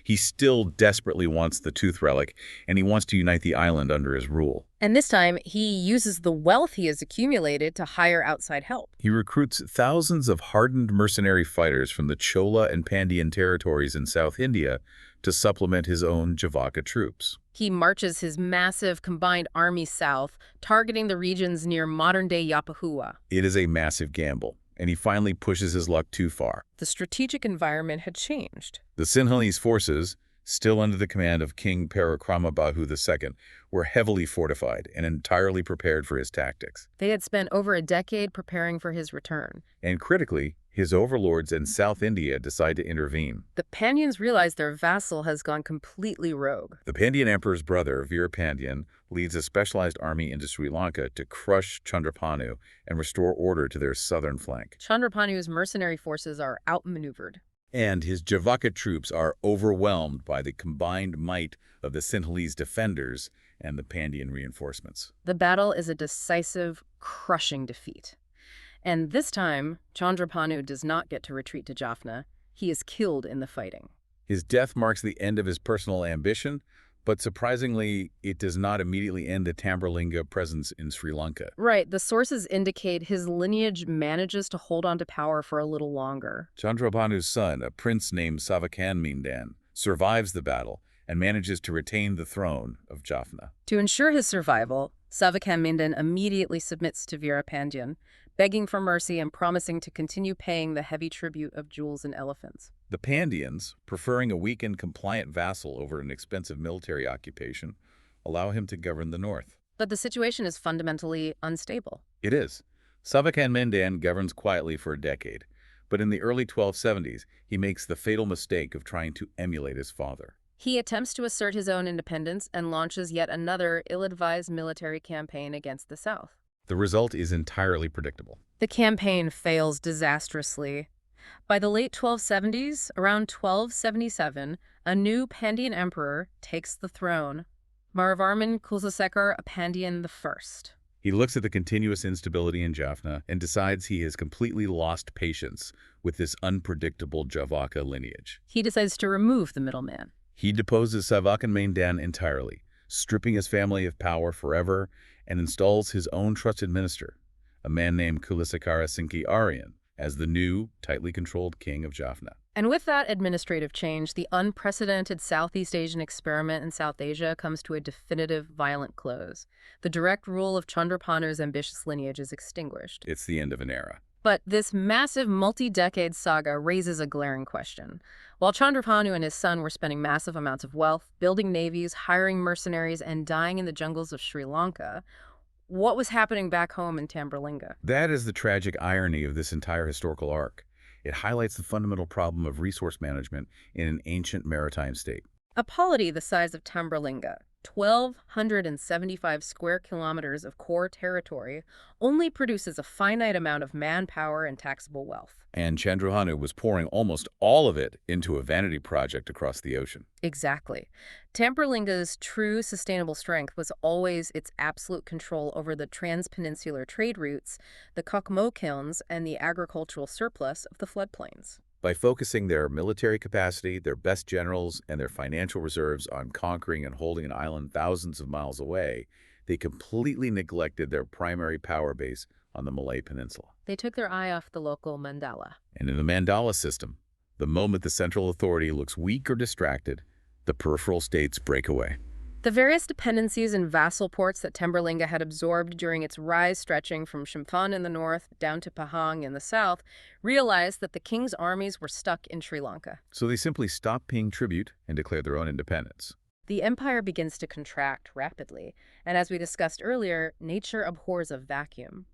He still desperately wants the tooth relic, and he wants to unite the island under his rule. And this time, he uses the wealth he has accumulated to hire outside help. He recruits thousands of hardened mercenary fighters from the Chola and Pandyan territories in South India to supplement his own Javaka troops. He marches his massive combined army south, targeting the regions near modern-day Yapahua. It is a massive gamble, and he finally pushes his luck too far. The strategic environment had changed. The Sinhalese forces, still under the command of King Parakramabahu II, were heavily fortified and entirely prepared for his tactics. They had spent over a decade preparing for his return. And critically, his overlords in South India decide to intervene. The Pandyans realize their vassal has gone completely rogue. The Pandyan emperor's brother, Veerapandyan, leads a specialized army into Sri Lanka to crush Chandrapanu and restore order to their southern flank. Chandrapanu's mercenary forces are outmaneuvered. And his Javaka troops are overwhelmed by the combined might of the Sinhalese defenders and the Pandyan reinforcements. The battle is a decisive, crushing defeat. And this time, Chandrapanu does not get to retreat to Jaffna. He is killed in the fighting. His death marks the end of his personal ambition, but surprisingly, it does not immediately end the Tambralinga presence in Sri Lanka. Right, the sources indicate his lineage manages to hold on to power for a little longer. Chandrapanu's son, a prince named Savakan Mindan, survives the battle and manages to retain the throne of Jaffna. To ensure his survival, Savakan Mindan immediately submits to Veerapandyan, begging for mercy and promising to continue paying the heavy tribute of jewels and elephants. The Pandyans, preferring a weak and compliant vassal over an expensive military occupation, allow him to govern the north. But the situation is fundamentally unstable. It is. Savakan Mindan governs quietly for a decade, but in the early 1270s, he makes the fatal mistake of trying to emulate his father. He attempts to assert his own independence and launches yet another ill-advised military campaign against the south. The result is entirely predictable. The campaign fails disastrously. By the late 1270s, around 1277, a new Pandyan emperor takes the throne, Maravarman Kulsasekar Pandyan I. He looks at the continuous instability in Jaffna and decides he has completely lost patience with this unpredictable Javaka lineage. He decides to remove the middleman. He deposes Savakan Mindan entirely, stripping his family of power forever, and installs his own trusted minister, a man named Kulasakara Sinki Aryan, as the new, tightly controlled king of Jaffna. And with that administrative change, the unprecedented Southeast Asian experiment in South Asia comes to a definitive, violent close. The direct rule of Chandrapanu's ambitious lineage is extinguished. It's the end of an era. But this massive multi-decade saga raises a glaring question. While Chandrapanu and his son were spending massive amounts of wealth, building navies, hiring mercenaries, and dying in the jungles of Sri Lanka, what was happening back home in Tambralinga? That is the tragic irony of this entire historical arc. It highlights the fundamental problem of resource management in an ancient maritime state. A polity the size of Tambralinga, 1,275 square kilometers of core territory, only produces a finite amount of manpower and taxable wealth. And Chandrapanu was pouring almost all of it into a vanity project across the ocean. Exactly. Tambralinga's true sustainable strength was always its absolute control over the transpeninsular trade routes, the Kokmo kilns, and the agricultural surplus of the floodplains. By focusing their military capacity, their best generals, and their financial reserves on conquering and holding an island thousands of miles away, they completely neglected their primary power base on the Malay Peninsula. They took their eye off the local mandala. And in the mandala system, the moment the central authority looks weak or distracted, the peripheral states break away. The various dependencies and vassal ports that Tambralinga had absorbed during its rise stretching from Chimphan in the north down to Pahang in the south realized that the king's armies were stuck in Sri Lanka. So they simply stop paying tribute and declare their own independence. The empire begins to contract rapidly, and as we discussed earlier, nature abhors a vacuum.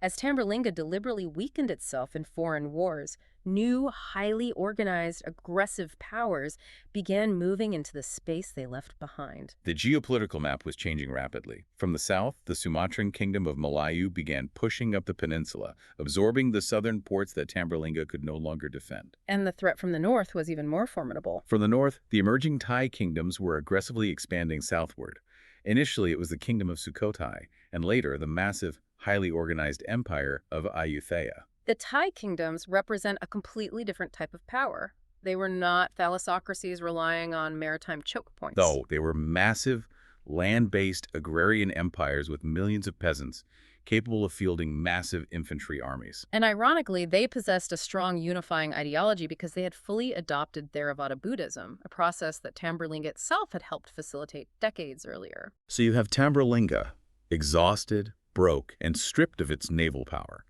As Tambralinga deliberately weakened itself in foreign wars, new, highly organized, aggressive powers began moving into the space they left behind. The geopolitical map was changing rapidly. From the south, the Sumatran kingdom of Malayu began pushing up the peninsula, absorbing the southern ports that Tambralinga could no longer defend. And the threat from the north was even more formidable. From the north, the emerging Thai kingdoms were aggressively expanding southward. Initially, it was the kingdom of Sukhothai, and later the massive, highly organized empire of Ayutthaya. The Thai kingdoms represent a completely different type of power. They were not thalassocracies relying on maritime choke points. Though they were massive, land-based agrarian empires with millions of peasants, capable of fielding massive infantry armies. And ironically, they possessed a strong unifying ideology because they had fully adopted Theravada Buddhism, a process that Tambralinga itself had helped facilitate decades earlier. So you have Tambralinga, exhausted, broke, and stripped of its naval power,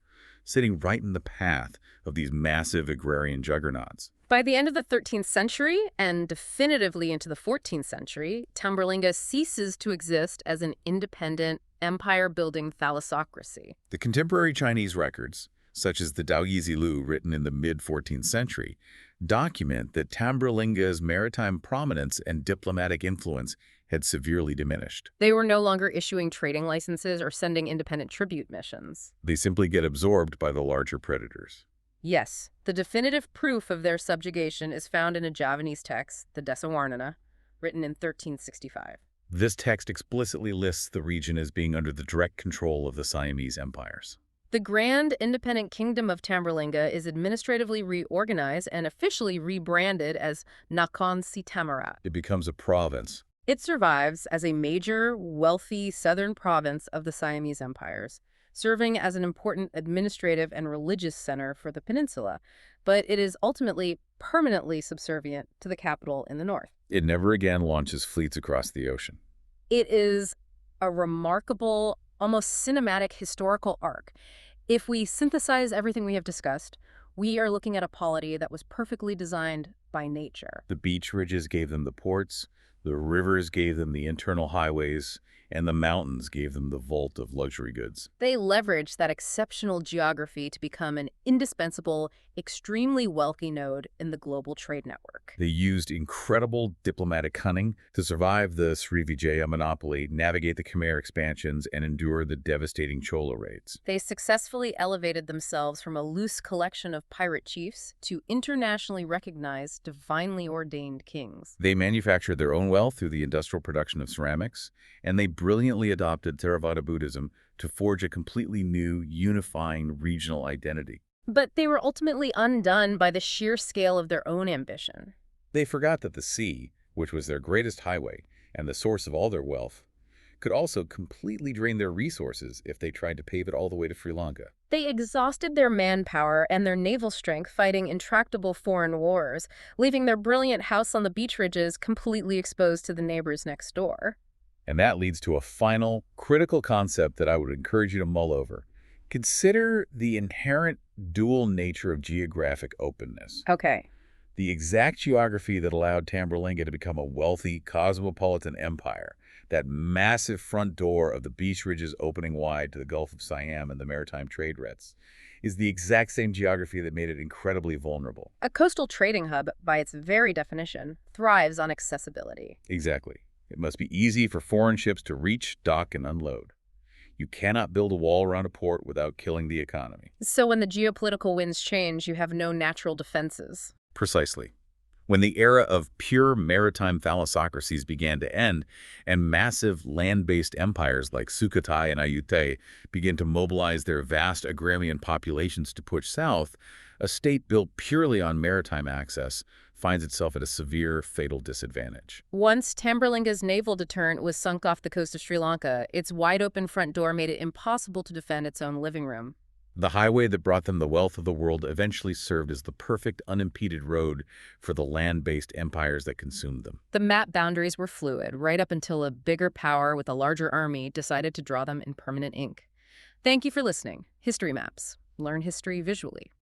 sitting right in the path of these massive agrarian juggernauts. By the end of the 13th century, and definitively into the 14th century, Tambralinga ceases to exist as an independent, empire-building thalassocracy. The contemporary Chinese records, such as the Daoyizi Lu written in the mid-14th century, document that Tambralinga's maritime prominence and diplomatic influence had severely diminished. They were no longer issuing trading licenses or sending independent tribute missions. They simply get absorbed by the larger predators. Yes, the definitive proof of their subjugation is found in a Javanese text, the Desawarnana, written in 1365. This text explicitly lists the region as being under the direct control of the Siamese empires. The Grand Independent Kingdom of Tambralinga is administratively reorganized and officially rebranded as Nakhon Si Thammarat. It becomes a province. It survives as a major, wealthy southern province of the Siamese empires, serving as an important administrative and religious center for the peninsula, but it is ultimately permanently subservient to the capital in the north. It never again launches fleets across the ocean. It is a remarkable, almost cinematic historical arc. If we synthesize everything we have discussed, we are looking at a polity that was perfectly designed by nature. The beach ridges gave them the ports, the rivers gave them the internal highways, and the mountains gave them the vault of luxury goods. They leveraged that exceptional geography to become an indispensable, extremely wealthy node in the global trade network. They used incredible diplomatic cunning to survive the Srivijaya monopoly, navigate the Khmer expansions, and endure the devastating Chola raids. They successfully elevated themselves from a loose collection of pirate chiefs to internationally recognized, divinely ordained kings. They manufactured their own wealth through the industrial production of ceramics, and they brilliantly adopted Theravada Buddhism to forge a completely new, unifying regional identity. But they were ultimately undone by the sheer scale of their own ambition. They forgot that the sea, which was their greatest highway and the source of all their wealth, could also completely drain their resources if they tried to pave it all the way to Sri Lanka. They exhausted their manpower and their naval strength fighting intractable foreign wars, leaving their brilliant house on the beach ridges completely exposed to the neighbors next door. And that leads to a final, critical concept that I would encourage you to mull over. Consider the inherent dual nature of geographic openness. Okay. The exact geography that allowed Tambralinga to become a wealthy, cosmopolitan empire, that massive front door of the beach ridges opening wide to the Gulf of Siam and the maritime trade routes, is the exact same geography that made it incredibly vulnerable. A coastal trading hub, by its very definition, thrives on accessibility. Exactly. It must be easy for foreign ships to reach, dock, and unload. You cannot build a wall around a port without killing the economy. So when the geopolitical winds change, you have no natural defenses. Precisely. When the era of pure maritime thalassocracies began to end, and massive land-based empires like Sukhothai and Ayutthaya began to mobilize their vast agrarian populations to push south, a state built purely on maritime access finds itself at a severe, fatal disadvantage. Once Tambralinga's naval deterrent was sunk off the coast of Sri Lanka, its wide-open front door made it impossible to defend its own living room. The highway that brought them the wealth of the world eventually served as the perfect, unimpeded road for the land-based empires that consumed them. The map boundaries were fluid, right up until a bigger power with a larger army decided to draw them in permanent ink. Thank you for listening. History Maps. Learn history visually.